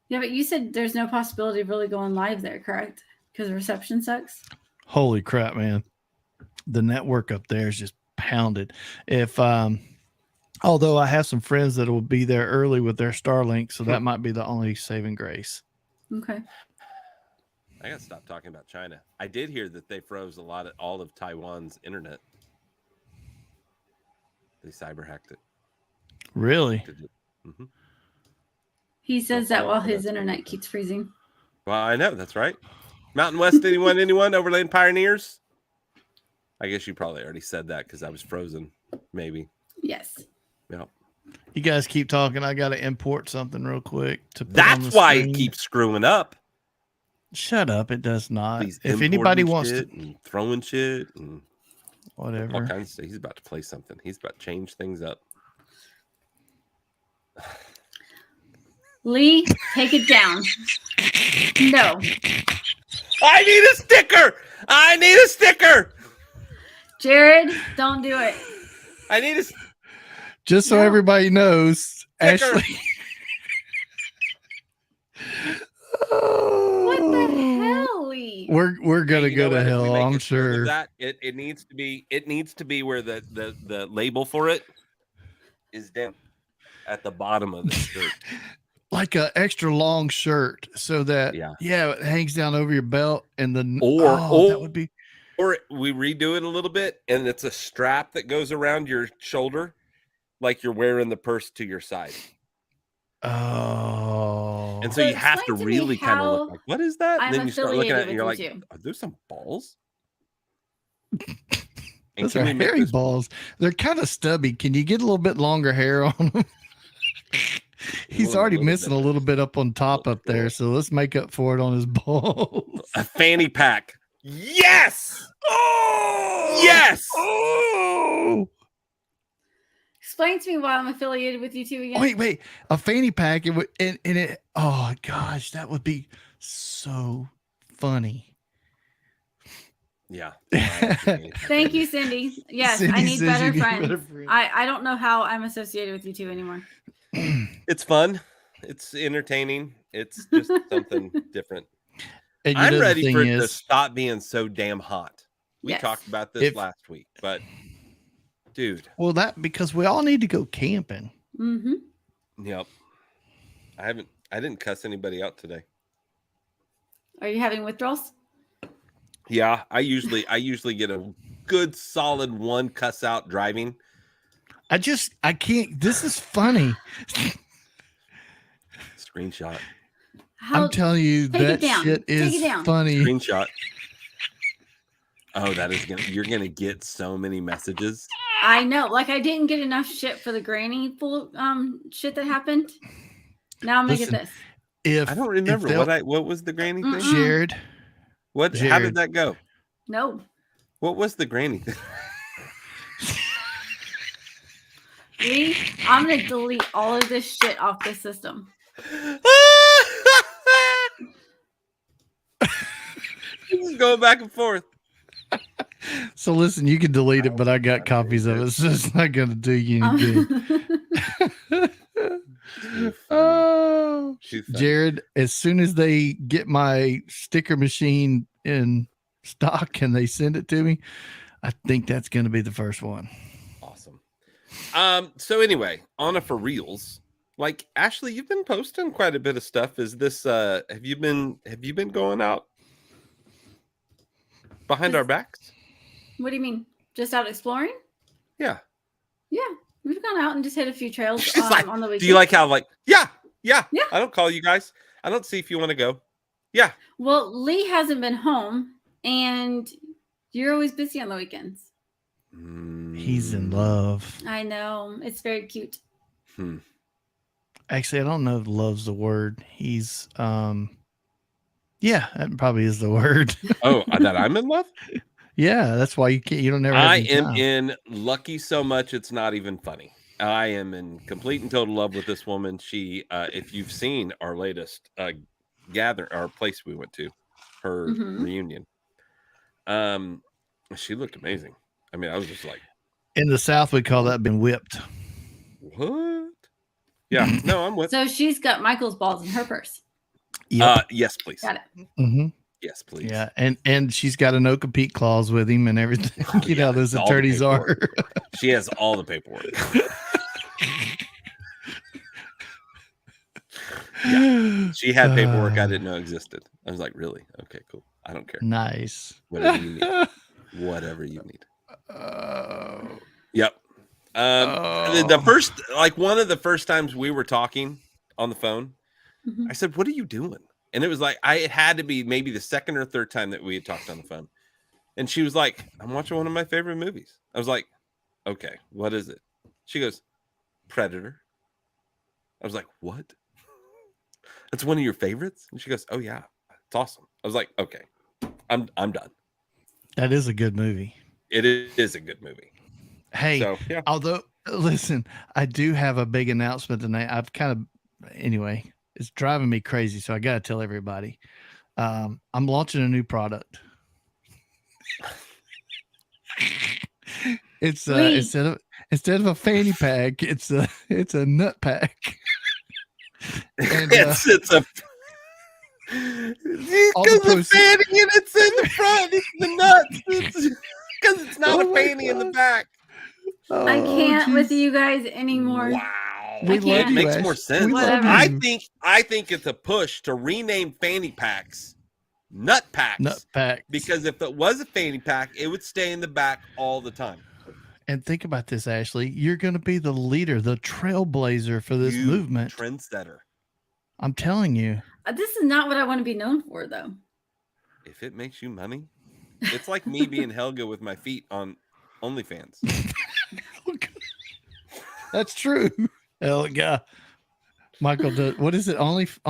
Yeah, but you said there's no possibility of really going live there, correct? Because reception sucks. Holy crap, man. The network up there is just pounded. If although I have some friends that will be there early with their Starlink, so that might be the only saving grace. Okay. I got to stop talking about China. I did hear that they froze all of Taiwan's internet. They cyber hacked it. Really? Mm-hmm. He says that while his internet keeps freezing. Well, I know, that's right. Mountain West, anyone? Overland Pioneers? I guess you probably already said that because I was frozen, maybe. Yes. Yeah. You guys keep talking. I got to import something real quick to put That's on the why screen. it keeps screwing up. Shut up. It does not. He's If anybody wants to and throwing shit and whatever. all kinds of stuff. He's about to play something. He's about to change things up. Lee, take it down. No. I need a sticker. Jared, don't do it. I need a Just so everybody knows, sticker. Ashley. What the hell, Lee? We're gonna You go know to what? If we hell, make I'm it further sure. That it needs to be where the label for it is down at the bottom of the shirt. Like an extra long shirt, so that it hangs down over your belt, and then that would be. Or we redo it a little bit, and it's a strap that goes around your shoulder, like you're wearing the purse to your side. Oh. And so you have to really kind of look like, what is that? And then you start looking at it, and you're like, are there some balls? Those are hairy balls. They're kind of stubby. Can you get a little bit longer hair on them? He's already missing a little bit up on top up there, so let's make up for it on his balls. A fanny pack. Yes! Oh! Yes! Oh! Explain to me why I'm affiliated with you two again. Wait. A fanny pack. It would, and it, oh gosh, that would be so funny. Yeah. Thank you, Cindy. Yes, Cindy I need says better you need friends. better friends. I don't know how I'm associated with you two anymore. It's fun. It's entertaining. It's just something different. And I'm ready for it to stop being so damn hot. We talked about this last week, but dude. Well, because we all need to go camping. Mm-hmm. Yep. I didn't cuss anybody out today. Are you having withdrawals? Yeah, I usually get a good solid one cuss out driving. I can't. This is funny. Screenshot. I'm telling you, that shit is funny. Screenshot. Oh, you're gonna get so many messages. I know. Like I didn't get enough shit for the granny shit that happened. Now I'm gonna get this. I don't remember what was the granny thing? Jared. How did that go? No. What was the granny thing? Lee, I'm gonna delete all of this shit off the system. Just going back and forth. So listen, you can delete it, but I got copies of it, so it's not gonna do you any good. Oh, Jared, as soon as they get my sticker machine in stock and they send it to me, I think that's going to be the first one. Awesome. So anyway, on a for reals, like Ashley, you've been posting quite a bit of stuff. Is this have you been going out behind our backs? What do you mean? Just out exploring? Yeah. Yeah. We've gone out and just hit a few trails like, on the weekend. Do you like how yeah. I don't call you guys. I don't see if you want to go. Yeah. Well, Lee hasn't been home, and you're always busy on the weekends. He's in love. I know. It's very cute. Actually, I don't know if love's the word. He's yeah, that probably is the word. Oh, that I'm in love? Yeah, that's why you don't never. I am in lucky so much it's not even funny. I am in complete and total love with this woman. She, if you've seen our latest our place we went to, her reunion, she looked amazing. I mean, I was just like, in the South we call that been whipped. What? Yeah, no, I'm with. So she's got Michael's balls in her purse. Yep. Yes, please. Got it. Mm-hmm. Yes, please. Yeah, and she's got a no compete clause with him and everything. Oh, You know, yeah, those all the attorneys are. paperwork. She has all the paperwork. Yeah. She had paperwork I didn't know existed. I was like, really? Okay, cool. I don't care. Nice. Whatever you need. Whatever you need. Yep. The first, like one of the first times we were talking on the phone, Mhm. I said, "What are you doing?" And it was like it had to be maybe the second or third time that we had talked on the phone. And she was like, "I'm watching one of my favorite movies." I was like, "Okay, what is it?" She goes, "Predator." I was like, "What? That's one of your favorites?" And she goes, "Oh yeah, it's awesome." I was like, "Okay, I'm done." That is a good movie. It is a good movie. Hey, So yeah, although listen, I do have a big announcement tonight. I've kind of anyway, it's driving me crazy, so I gotta tell everybody. I'm launching a new product. It's Sweet. instead of a fanny pack, it's a nut pack. And it's a because the fanny and it's in the front, it's the nuts. Because it's not a fanny in the back. I can't with you guys anymore. Wow, We love it you, makes Ash. more sense. We love Whatever. you. I think it's a push to rename fanny packs nut packs. Nut packs. Because if it was a fanny pack, it would stay in the back all the time. And think about this, Ashley. You're going to be the leader, the trailblazer for this movement. Trendsetter. I'm telling you. This is not what I want to be known for, though. If it makes you money, it's like me being Helga with my feet on OnlyFans. That's true. Helga. Michael, what is it? OnlyFans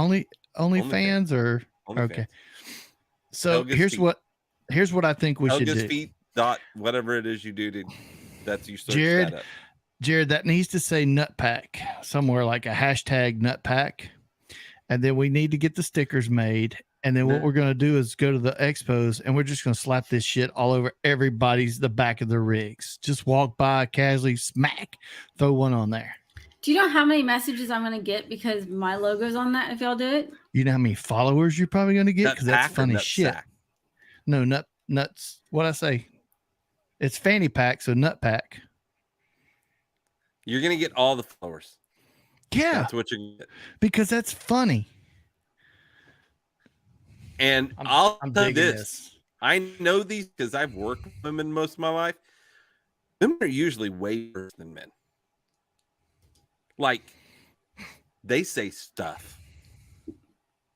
or OnlyFans. Okay. So Helga's here's what I think we Helga's should do. feet dot whatever it is you do to that's you search Jared, that up. Jared, that needs to say nut pack somewhere, like a hashtag nut pack. And then we need to get the stickers made. And then what we're going to do is go to the expos and we're just going to slap this shit all over the back of the rigs. Just walk by casually, smack, throw one on there. Do you know how many messages I'm going to get because my logo's on that if y'all do it? You know how many followers you're probably going to get? Because that's funny shit. Sack? No, nuts. What'd I say? It's fanny pack, so nut pack. You're going to get all the followers. Yeah. That's what you're going to get. Because that's funny. And I'll tell you this. I know these because I've worked with women most of my life. Women are usually way worse than men. Like, they say stuff.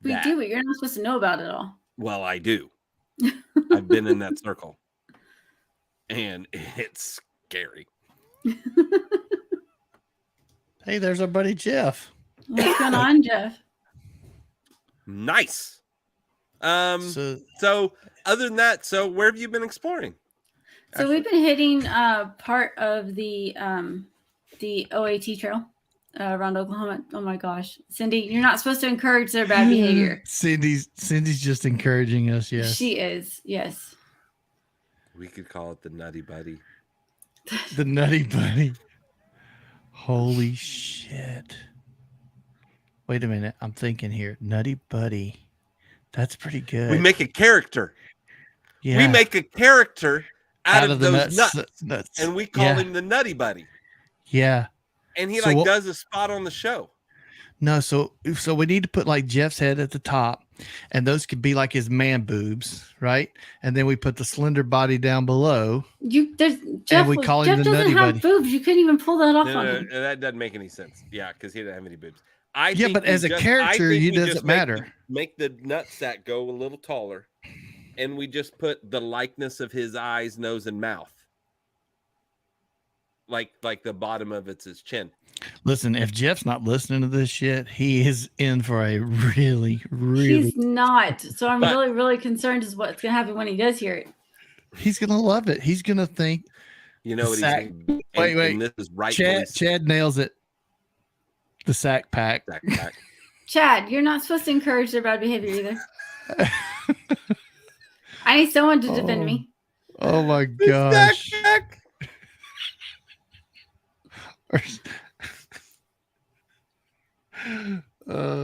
We do, but you're not supposed to know about it all. Well, I do. I've been in that circle. And it's scary. Hey, there's our buddy Jeff. What's going on, Jeff? Nice. So other than that, so where have you been exploring? So we've been hitting part of the OAT trail around Oklahoma. Oh my gosh, Cindy, you're not supposed to encourage their bad behavior. Cindy's just encouraging us. Yes, she is. Yes, we could call it the Nutty Buddy. The Nutty Buddy. Holy shit! Wait a minute, I'm thinking here. Nutty Buddy. That's pretty good. We make a character. Yeah. We make a character out of those nuts. And we call him the Nutty Buddy. Yeah. And he does a spot on the show. No, so we need to put like Jeff's head at the top, and those could be like his man boobs, right? And then we put the slender body down below. Jeff we call him Jeff the doesn't Nutty have Buddy. boobs. You couldn't even pull that off on him. No, that doesn't make any sense. Yeah, because he doesn't have any boobs. But as a character, he doesn't matter. Make the nutsack go a little taller, and we just put the likeness of his eyes, nose, and mouth. Like the bottom of it's his chin. Listen, if Jeff's not listening to this shit, he is in for a really, really. He's not. So I'm really, really concerned as what's going to happen when he does hear it. He's going to love it. He's going to think. You know what he's saying? Wait. And this is right. Chad nails it. The sack pack. Chad, you're not supposed to encourage their bad behavior either. I need someone to defend me. Oh my gosh.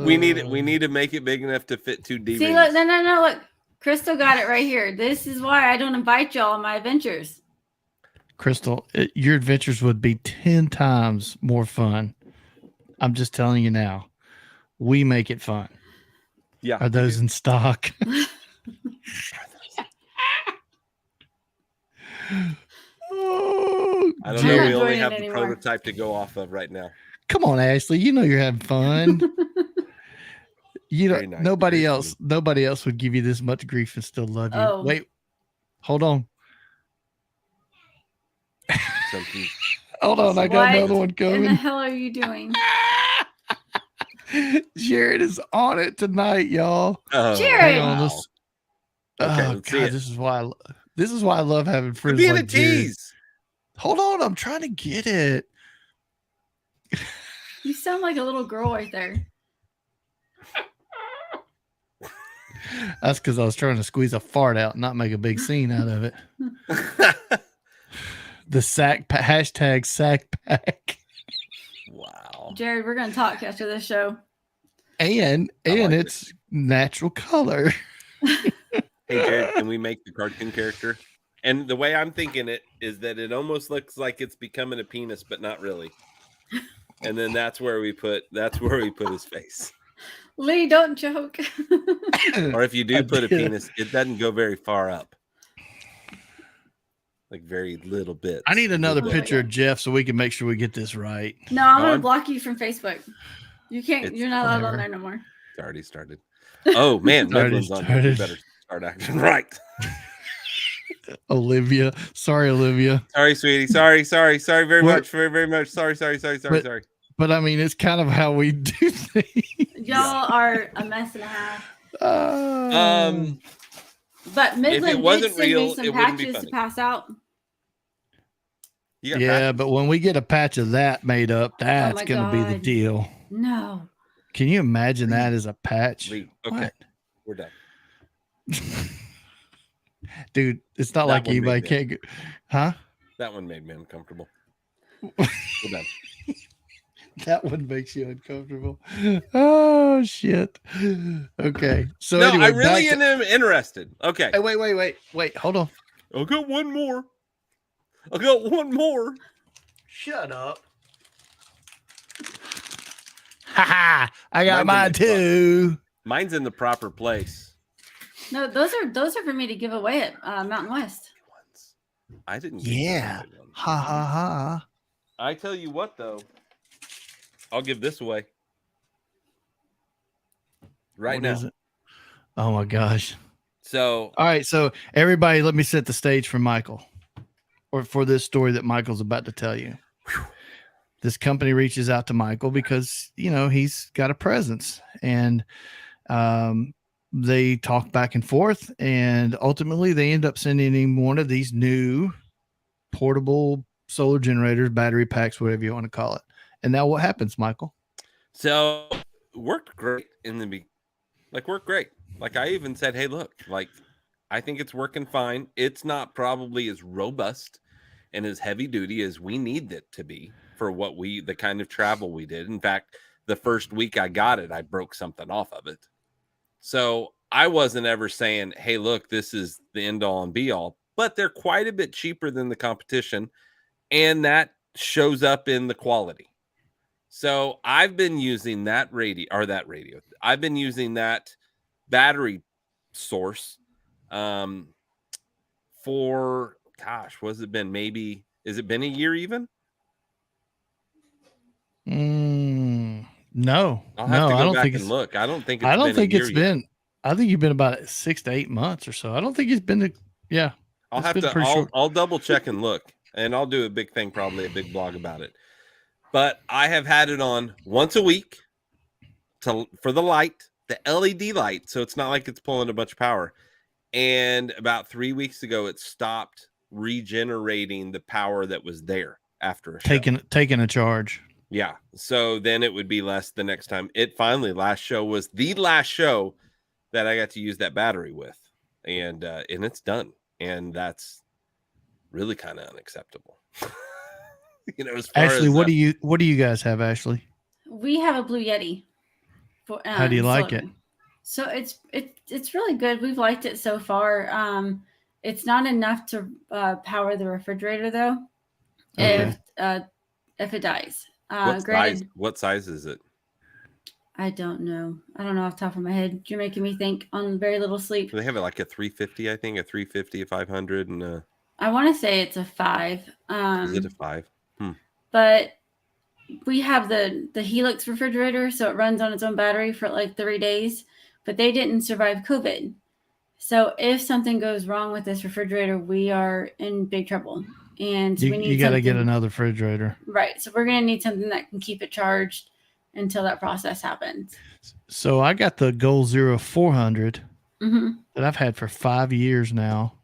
We need to make it big enough to fit 2 D See, rings. look, no, look. Crystal got it right here. This is why I don't invite y'all on my adventures. Crystal, your adventures would be 10 times more fun. I'm just telling you now. We make it fun. Yeah. Are those in stock? Oh, I don't Jared, know. We only joining have the anymore. prototype to go off of right now. come on, Ashley. You know you're having fun. You know, Very nice, nobody very else would give you this much grief and still love you. Oh. Wait, hold on. Something. Hold on, I got What another one in the coming. hell are you doing? Jared is on it tonight, y'all. Oh, Jared! Hang on, wow. let's. Okay, Oh let's see God, it. this is why I love having For friends being like a Jared. tease. Hold on, I'm trying to get it. You sound like a little girl right there. That's because I was trying to squeeze a fart out, and not make a big scene out of it. The hashtag sack pack, Wow. Jared, we're gonna talk after this show. and like it's natural color. Hey, Jared, can we make the cartoon character? And the way I'm thinking it is that it almost looks like it's becoming a penis, but not really. And then that's where we put his face. Lee, don't joke. Or if you do put a penis, it doesn't go very far up. Like very little bit. I need another my picture of God. Jeff so we can make sure we get this right. No, I'm No, gonna I'm- block you from Facebook. You can't. It's You're not allowed on whatever. there no more. It's already started. Oh man, It's already Midland's on here. We started. better start acting right. Olivia, sorry, Olivia. Sorry, sweetie. Sorry very We're- much. Very much. Sorry. But I mean, it's kind of how we do things. Y'all are a mess and a half. But Midland wasn't did send real, me it some wouldn't be patches to funny. pass out. You got Yeah, patches? but when we get a patch of that made up, that's my going to be the God. deal. No. Can you imagine that as a patch? Lee, okay, What? we're done. Dude, it's not That like one anybody made can't go, huh? That one made me uncomfortable. We're done. That one makes you uncomfortable. Oh shit. Okay. So No, anyway, I really back to- am interested. Okay. Hey, wait. Hold on. I got one more. Shut up. Ha! I got Mine's in mine my truck. too. Mine's in the proper place. No, those are for me to give away at Mountain West. I didn't get Yeah. this one. Ha ha ha. I tell you what, though, I'll give this away right What now. is it? Oh my gosh. So All right, so everybody, let me set the stage for Michael, or for this story that Michael's about to tell you. This company reaches out to Michael because he's got a presence, and they talk back and forth, and ultimately they end up sending him one of these new portable solar generators, battery packs, whatever you want to call it. And now what happens, Michael? So worked great in the worked great. Like I even said, hey, look, like I think it's working fine. It's not probably as robust and as heavy duty as we need it to be for the kind of travel we did. In fact, the first week I got it, I broke something off of it. So I wasn't ever saying, hey, look, this is the end all and be all, but they're quite a bit cheaper than the competition. And that shows up in the quality. So I've been using that radio. I've been using that battery source for, gosh, has it been a year even? No, I'll have to I go don't back think and it's. look. I don't think it's I don't been think a year it's yet. been. I think you've been about 6 to 8 months or so. I don't think it's been. Yeah, I'll it's have been to. pretty short. I'll double check and look, and I'll do a big thing, probably a big blog about it. But I have had it on once a week for the light, the LED light, so it's not like it's pulling a bunch of power. And about 3 weeks ago, it stopped regenerating the power that was there after a show. Taking a charge. Yeah. So then it would be less the next time. It finally, last show was the last show that I got to use that battery with. And it's done. And that's really kind of unacceptable. As far Ashley, as what do you guys have, Ashley? We have a Blue Yeti. How do you like it? So it's really good. We've liked it so far. It's not enough to power the refrigerator though. Okay. If it dies. What size is it? I don't know. I don't know off the top of my head. You're making me think on very little sleep. They have it like a 350, I think, a 350, a 500, and I want to say it's a 5. Is it a 5? But we have the Helix refrigerator, so it runs on its own battery for like 3 days. But they didn't survive COVID. So if something goes wrong with this refrigerator, we are in big trouble. And we need you got to get another refrigerator. Right. So we're going to need something that can keep it charged until that process happens. So I got the Goal Zero 400 that I've had for 5 years now.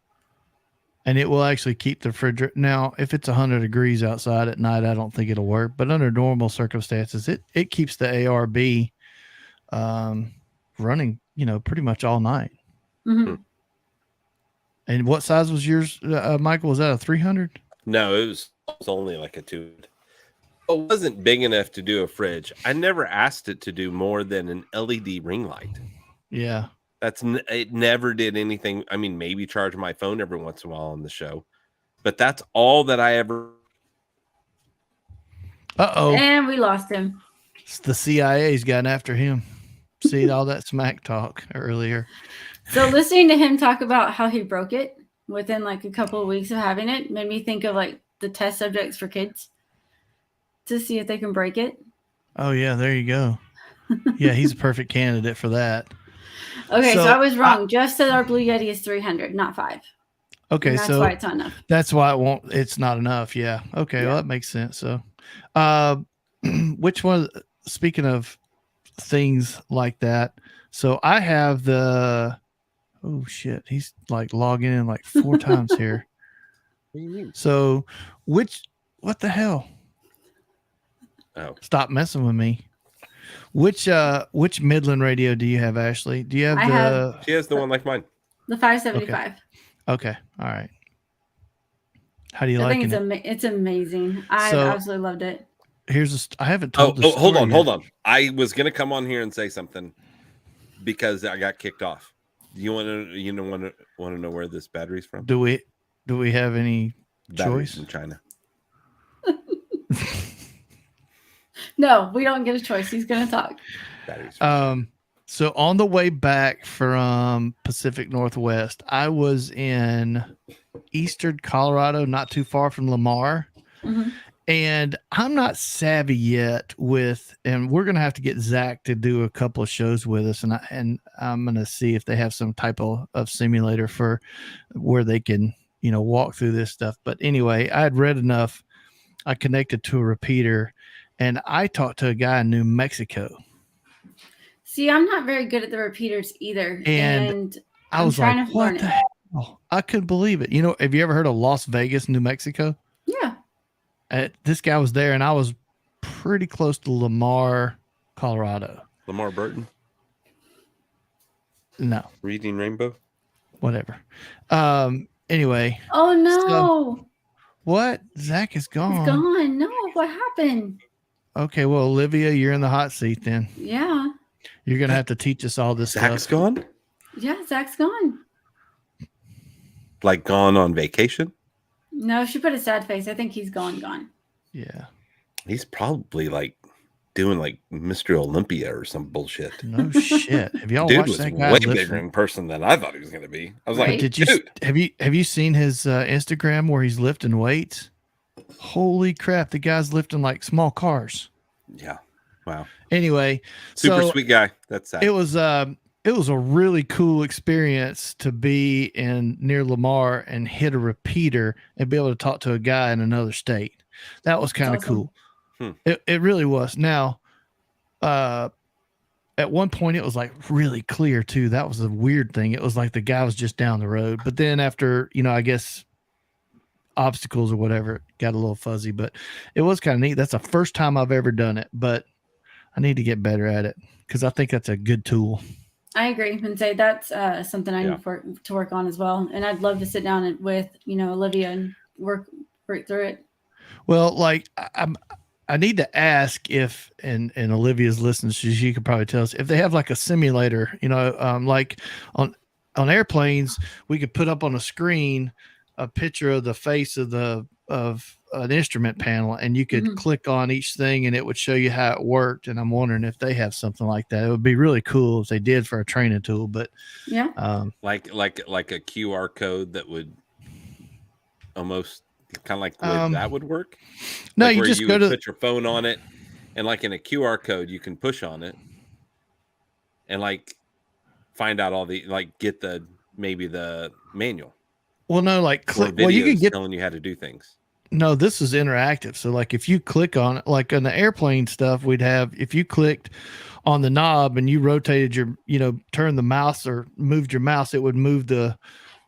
And it will actually keep the refrigerator. Now, if it's 100 degrees outside at night, I don't think it'll work. But under normal circumstances, it keeps the ARB running, pretty much all night. Mm-hmm. And what size was yours, Michael? Was that a 300? No, it was only like a 2. It wasn't big enough to do a fridge. I never asked it to do more than an LED ring light. Yeah. It never did anything. I mean, maybe charge my phone every once in a while on the show, but that's all that I ever. Uh-oh. And we lost him. The CIA's gotten after him. See all that smack talk earlier. So listening to him talk about how he broke it within like a couple of weeks of having it made me think of like the test subjects for kids to see if they can break it. Oh, yeah, there you go. Yeah, he's a perfect candidate for that. Okay, so I was wrong. Jeff said our Blue Yeti is 300, not 5. Okay, and that's why it's not enough. That's why it's not enough. Yeah. Okay, yeah. Well, that makes sense. So, which one? Speaking of things like that, so I have the. Oh shit! He's like logging in like 4 times here. What do you mean? So, what the hell? Oh, stop messing with me. Which Midland radio do you have, Ashley? Do you have she has the one like mine. The 575. Okay. All right. How do you like it? It's amazing. I absolutely loved it. I haven't told the story hold on. I was going to come on here and say something because I got kicked off. You want to know where this battery's from? Do we have any batteries choice? From China. No, we don't get a choice. He's going to talk. Batteries from China. So on the way back from Pacific Northwest, I was in eastern Colorado, not too far from Lamar. Mm-hmm. And I'm not savvy yet and we're going to have to get Zach to do a couple of shows with us. And I'm going to see if they have some type of simulator for where they can, walk through this stuff. But anyway, I had read enough. I connected to a repeater and I talked to a guy in New Mexico. See, I'm not very good at the repeaters either. And I was like, what the hell? I couldn't believe it. Have you ever heard of Las Vegas, New Mexico? Yeah. This guy was there, and I was pretty close to Lamar, Colorado. Lamar Burton? No. Reading Rainbow? Whatever. Anyway. Oh, no. So, what? Zach is gone. He's gone. No, what happened? Okay, well, Olivia, you're in the hot seat then. Yeah. You're going to have to teach us all this stuff. Zach's gone? Yeah, Zach's gone. Like gone on vacation? No, she put a sad face. I think he's gone. Yeah. He's probably like doing like Mr. Olympia or some bullshit. No shit. Have y'all watched that guy? Dude was way bigger in person than I thought he was going to be. I was like, dude. Have you seen his Instagram where he's lifting weights? Holy crap. The guy's lifting like small cars. Yeah. Wow. Anyway. Super sweet guy. That's sad. It was a really cool experience to be near Lamar and hit a repeater and be able to talk to a guy in another state. That was kind of cool. It really was. Now, at one point it was like really clear too. That was a weird thing. It was like the guy was just down the road, but then after, I guess obstacles or whatever, it got a little fuzzy, but it was kind of neat. That's the first time I've ever done it, but I need to get better at it because I think that's a good tool. I agree and say that's something I need to work on as well. And I'd love to sit down with, Olivia and work through it. Well, like I need to ask if, and Olivia's listening, so she could probably tell us if they have like a simulator, like on airplanes, we could put up on a screen a picture of the face of an instrument panel, and you could click on each thing, and it would show you how it worked. And I'm wondering if they have something like that. It would be really cool if they did for a training tool. But yeah, like a QR code that would almost kind of like the way that would work. No, like you where just you go would to put your phone on it, and like in a QR code, you can push on it and like find out all the get the maybe the manual. Well, no, like Or well, you can videos get. telling you how to do things. No, this is interactive. So, like, if you click on it, like on the airplane stuff, we'd have if you clicked on the knob and you rotated turn the mouse or moved your mouse, it would move the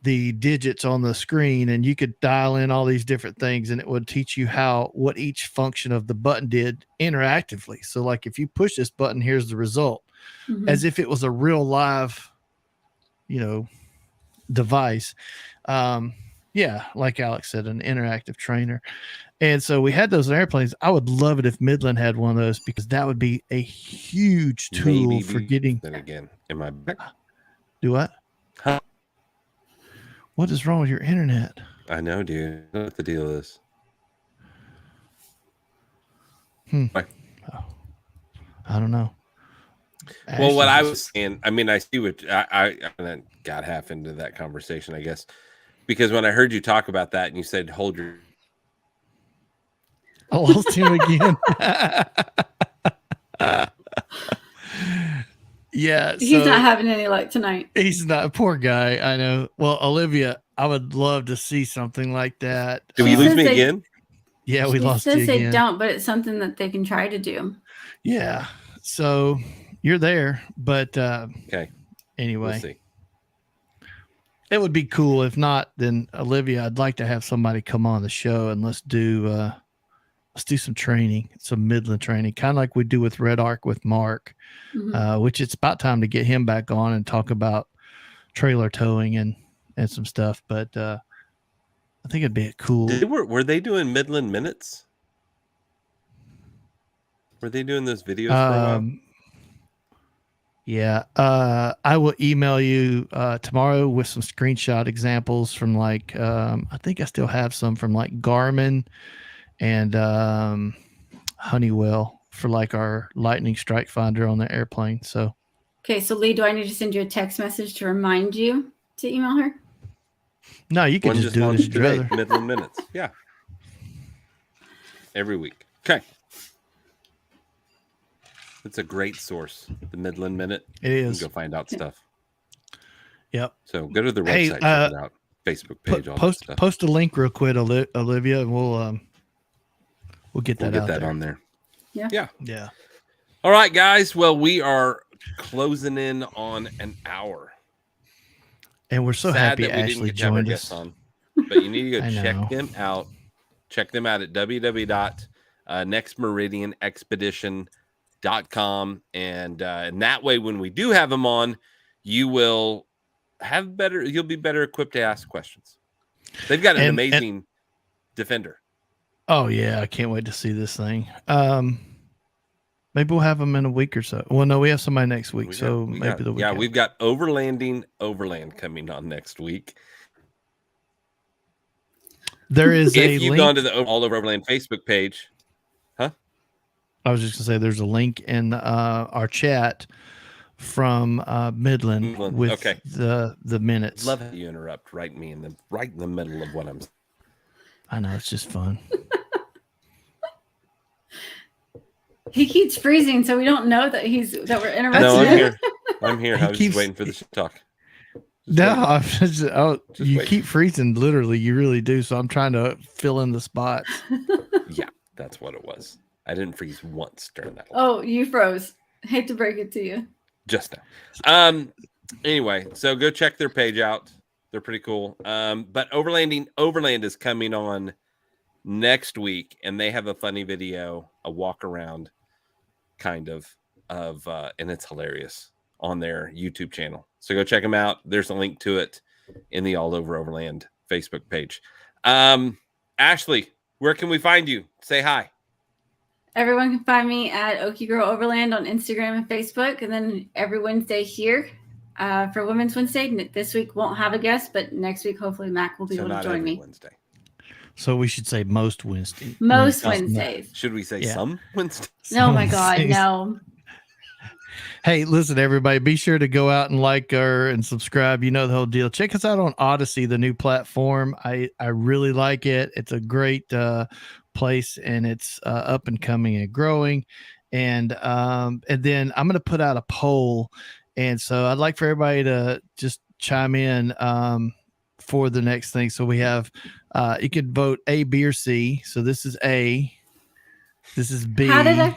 digits on the screen, and you could dial in all these different things, and it would teach you what each function of the button did interactively. So, like, if you push this button, here's the result, as if it was a real live, device. Yeah, like Alex said, an interactive trainer. And so we had those in airplanes. I would love it if Midland had one of those, because that would be a huge tool for getting. Then again, am I back? Do what? Huh? What is wrong with your internet? I know, dude. I don't know what the deal is. I don't know. Well, what I was saying, I mean, I see what I got half into that conversation, I guess, because when I heard you talk about that and you said, hold your. I lost him again. Yeah. He's not having any luck tonight. He's not. Poor guy. I know. Well, Olivia, I would love to see something like that. Did we lose me again? Yeah, we lost you again. again. They don't, but it's something that they can try to do. Yeah. So you're there, but okay. Anyway, we'll see. It would be cool. If not, then Olivia, I'd like to have somebody come on the show and let's do some training, some Midland training, kind of like we do with Red Arc with Mark, which it's about time to get him back on and talk about trailer towing and some stuff. But I think it'd be a cool. Were they doing Midland minutes? Were they doing those videos for a while? Yeah. I will email you tomorrow with some screenshot examples from like I think I still have some from like Garmin and Honeywell for like our lightning strike finder on the airplane. So okay, so Lee, do I need to send you a text message to remind you to email her? No, you can just do it as you'd rather. Midland minutes. Yeah. Every week. Okay. It's a great source, the Midland Minute. It is. You can go find out stuff. Yep. So go to the website, check it out. Facebook page, all that stuff. Post a link real quick, Olivia, and we'll get that out there. On there. Yeah. Yeah. Yeah. All right, guys. Well, we are closing in on an hour. And we're so happy Ashley joined us. But you need to go check them out. Check them out at www.nextmeridianexpedition.com, and that way, when we do have them on, you'll be better equipped to ask questions. They've got an amazing defender. Oh yeah, I can't wait to see this thing. Maybe we'll have them in a week or so. Well, no, we have somebody next week, maybe the week. Yeah, we've got Overland coming on next week. There is if you've gone to the All Over Overland Facebook page. Huh? I was just gonna say there's a link in our chat from Midland with the minutes. Love how you interrupt right in the middle of what I'm saying. I know, it's just fun. He keeps freezing, so we don't know that we're interrupting. No, I'm here. I'm here. I was just waiting for this to talk. You keep freezing, literally. You really do. So I'm trying to fill in the spots. Yeah, that's what it was. I didn't freeze once during that. Oh, you froze. Hate to break it to you. Just now. Anyway, so go check their page out. They're pretty cool. But Overland is coming on next week, and they have a funny video, a walk around kind of and it's hilarious on their YouTube channel. So go check them out. There's a link to it in the All Over Overland Facebook page. Ashley, where can we find you? Say hi. Everyone can find me at Okie Girl Overland on Instagram and Facebook, and then every Wednesday here for Women's Wednesday. This week won't have a guest, but next week hopefully Mac will be able to not join every me. Wednesday. So we should say most Wednesday. Most Wednesdays. Wednesdays. Should we say Yeah. some Wednesdays? Oh my God, no. Hey, listen, everybody, be sure to go out and like her and subscribe. You know the whole deal. Check us out on Odyssey, the new platform. I really like it. It's a great place, and it's up and coming and growing. And then I'm going to put out a poll. And so I'd like for everybody to just chime in for the next thing. So we have, you could vote A, B, or C. So this is A. This is B. How did I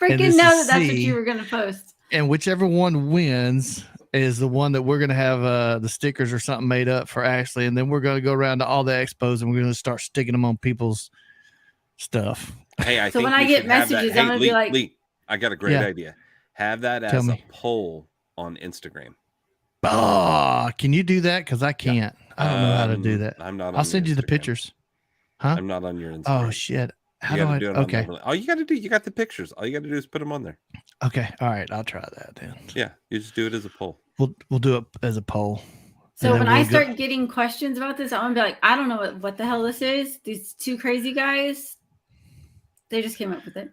freaking this know is that that's what C. you were going to post? And whichever one wins is the one that we're going to have the stickers or something made up for Ashley. And then we're going to go around to all the expos and we're going to start sticking them on people's stuff. Hey, I So think when I we get should have that. messages, Hey, I'm gonna be like- Lee, I got a great Yeah. idea. Have that Tell as a me. poll on Instagram. Oh, can you do that? Because I can't. I don't know how to do that. I'm not. I'll on send your you the Instagram. pictures. Huh? I'm not on your Instagram. Oh, shit. How You do gotta I? do it on Okay. Overland. All you got to do, you got the pictures. All you got to do is put them on there. Okay. All right. I'll try that then. Yeah, you just do it as a poll. We'll do it as a poll. So And when then I we'll go- start getting questions about this, I'm gonna be like, I don't know what the hell this is. These two crazy guys, they just came up with it.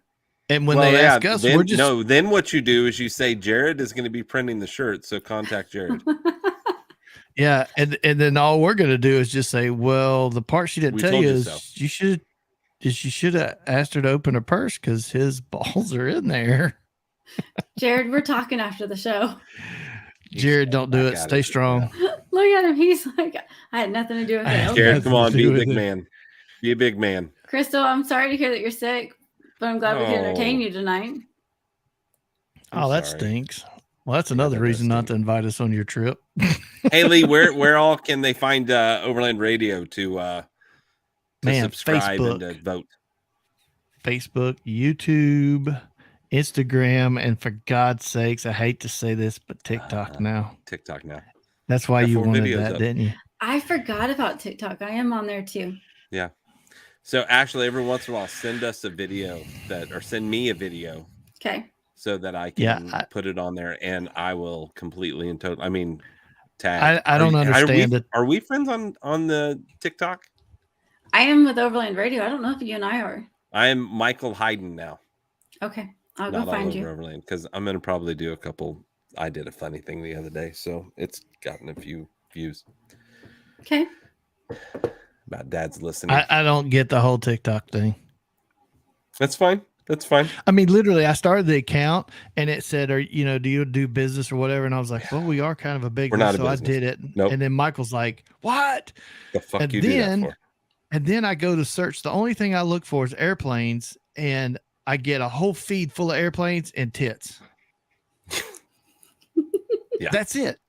And when they ask us, then, we're just Then what you do is you say Jared is going to be printing the shirt, so contact Jared. yeah, and then all we're gonna do is just say, well, the part she didn't We tell told you you is so. you should have asked her to open her purse because his balls are in there. Jared, we're talking after the show. Jared, don't do back it. at Stay it. strong. Look at him. He's like, I had nothing to do with I it. had Okay. Jared, come on, Nothing to be do a with big it. man. Be a big man. Crystal, I'm sorry to hear that you're sick, but I'm glad we could entertain Oh. you tonight. Oh, that sorry. stinks. Well, that's Yeah, another that does reason not stink. to invite us on your trip. Hey Lee, where all can they find Overland Radio to Man, subscribe and Facebook. to vote? Facebook, YouTube, Instagram, and for God's sakes, I hate to say this, but TikTok now. TikTok now. That's why Got you 4 wanted videos that, up. didn't you? I forgot about TikTok. I am on there too. Yeah. So Ashley, every once in a while, send us a video or send me a video Okay. so that I Yeah, can put it on there, and I will completely and totally. I mean, tag. I don't understand it. Are we friends on the TikTok? I am with Overland Radio. I don't know if you and I are. I am Michael Hayden now. Okay. I'll Not go all find over you. Overland, because I'm gonna probably do a couple. I did a funny thing the other day, so it's gotten a few views. Okay. About Dad's listening. I don't get the whole TikTok thing. That's fine. That's fine. I mean, literally, I started the account and it said, do you do business or whatever? And I was like, well, we are kind of a big We're one. not a So I business. did it. Nope. And then Michael's like, what? The fuck And you do that then- for? And then I go to search. The only thing I look for is airplanes. And I get a whole feed full of airplanes and tits. Yeah. That's it.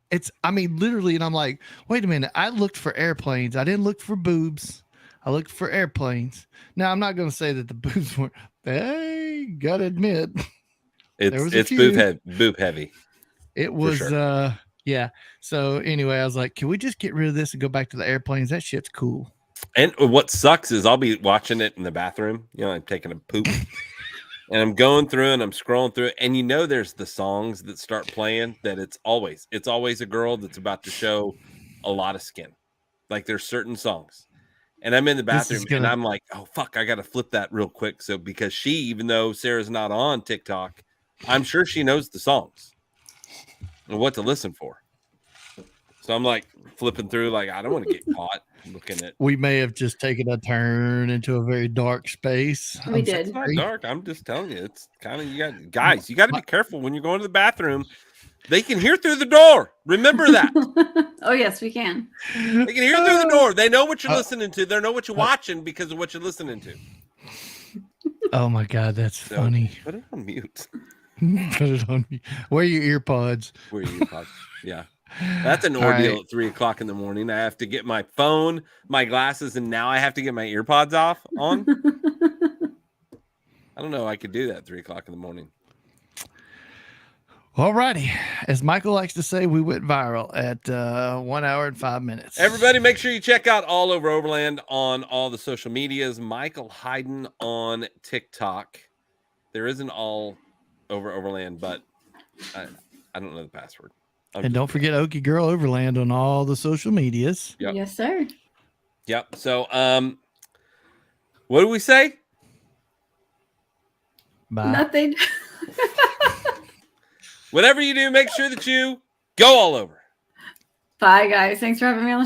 I mean, literally. And I'm like, wait a minute. I looked for airplanes. I didn't look for boobs. I looked for airplanes. Now, I'm not going to say that the boobs weren't. Hey, gotta admit, was a It's few. boob heavy. it was, sure. yeah. So anyway, I was like, can we just get rid of this and go back to the airplanes? That shit's cool. And what sucks is I'll be watching it in the bathroom. I'm taking a poop, and I'm going through and I'm scrolling through it, and there's the songs that start playing that it's always a girl that's about to show a lot of skin. Like there's certain songs, and I'm in the bathroom and I'm like, oh fuck, I got to flip that real quick. So because even though Sarah's not on TikTok, I'm sure she knows the songs and what to listen for. So I'm like flipping through, like I don't want to get caught looking at. We may have just taken a turn into a very dark space. We I'm did. It's not sorry. dark. I'm just telling you, it's kind of you got to be careful when you're going to the bathroom. They can hear through the door. Remember that. Oh yes, we can. They can hear through the door. They know what you're listening to. They know what you're watching because of what you're listening to. Oh my God, that's So, funny. Put it on mute. Put it on me. Wear your ear pods. Where you pop. Yeah. That's an All ordeal right. at 3:00 in the morning. I have to get my phone, my glasses, and now I have to get my ear pods on. I don't know. I could do that at 3:00 in the morning. All righty. As Michael likes to say, we went viral at 1 hour and 5 minutes. Everybody, make sure you check out All Over Overland on all the social medias. Michael Hayden on TikTok. There is an all over Overland, but I don't know the password. And don't forget Okie Girl Overland on all the social medias. Yep. Yes, sir. Yep. So, what do we say? Bye. Nothing. Whatever you do, make sure that you go all over. Bye, guys. Thanks for having me on the show.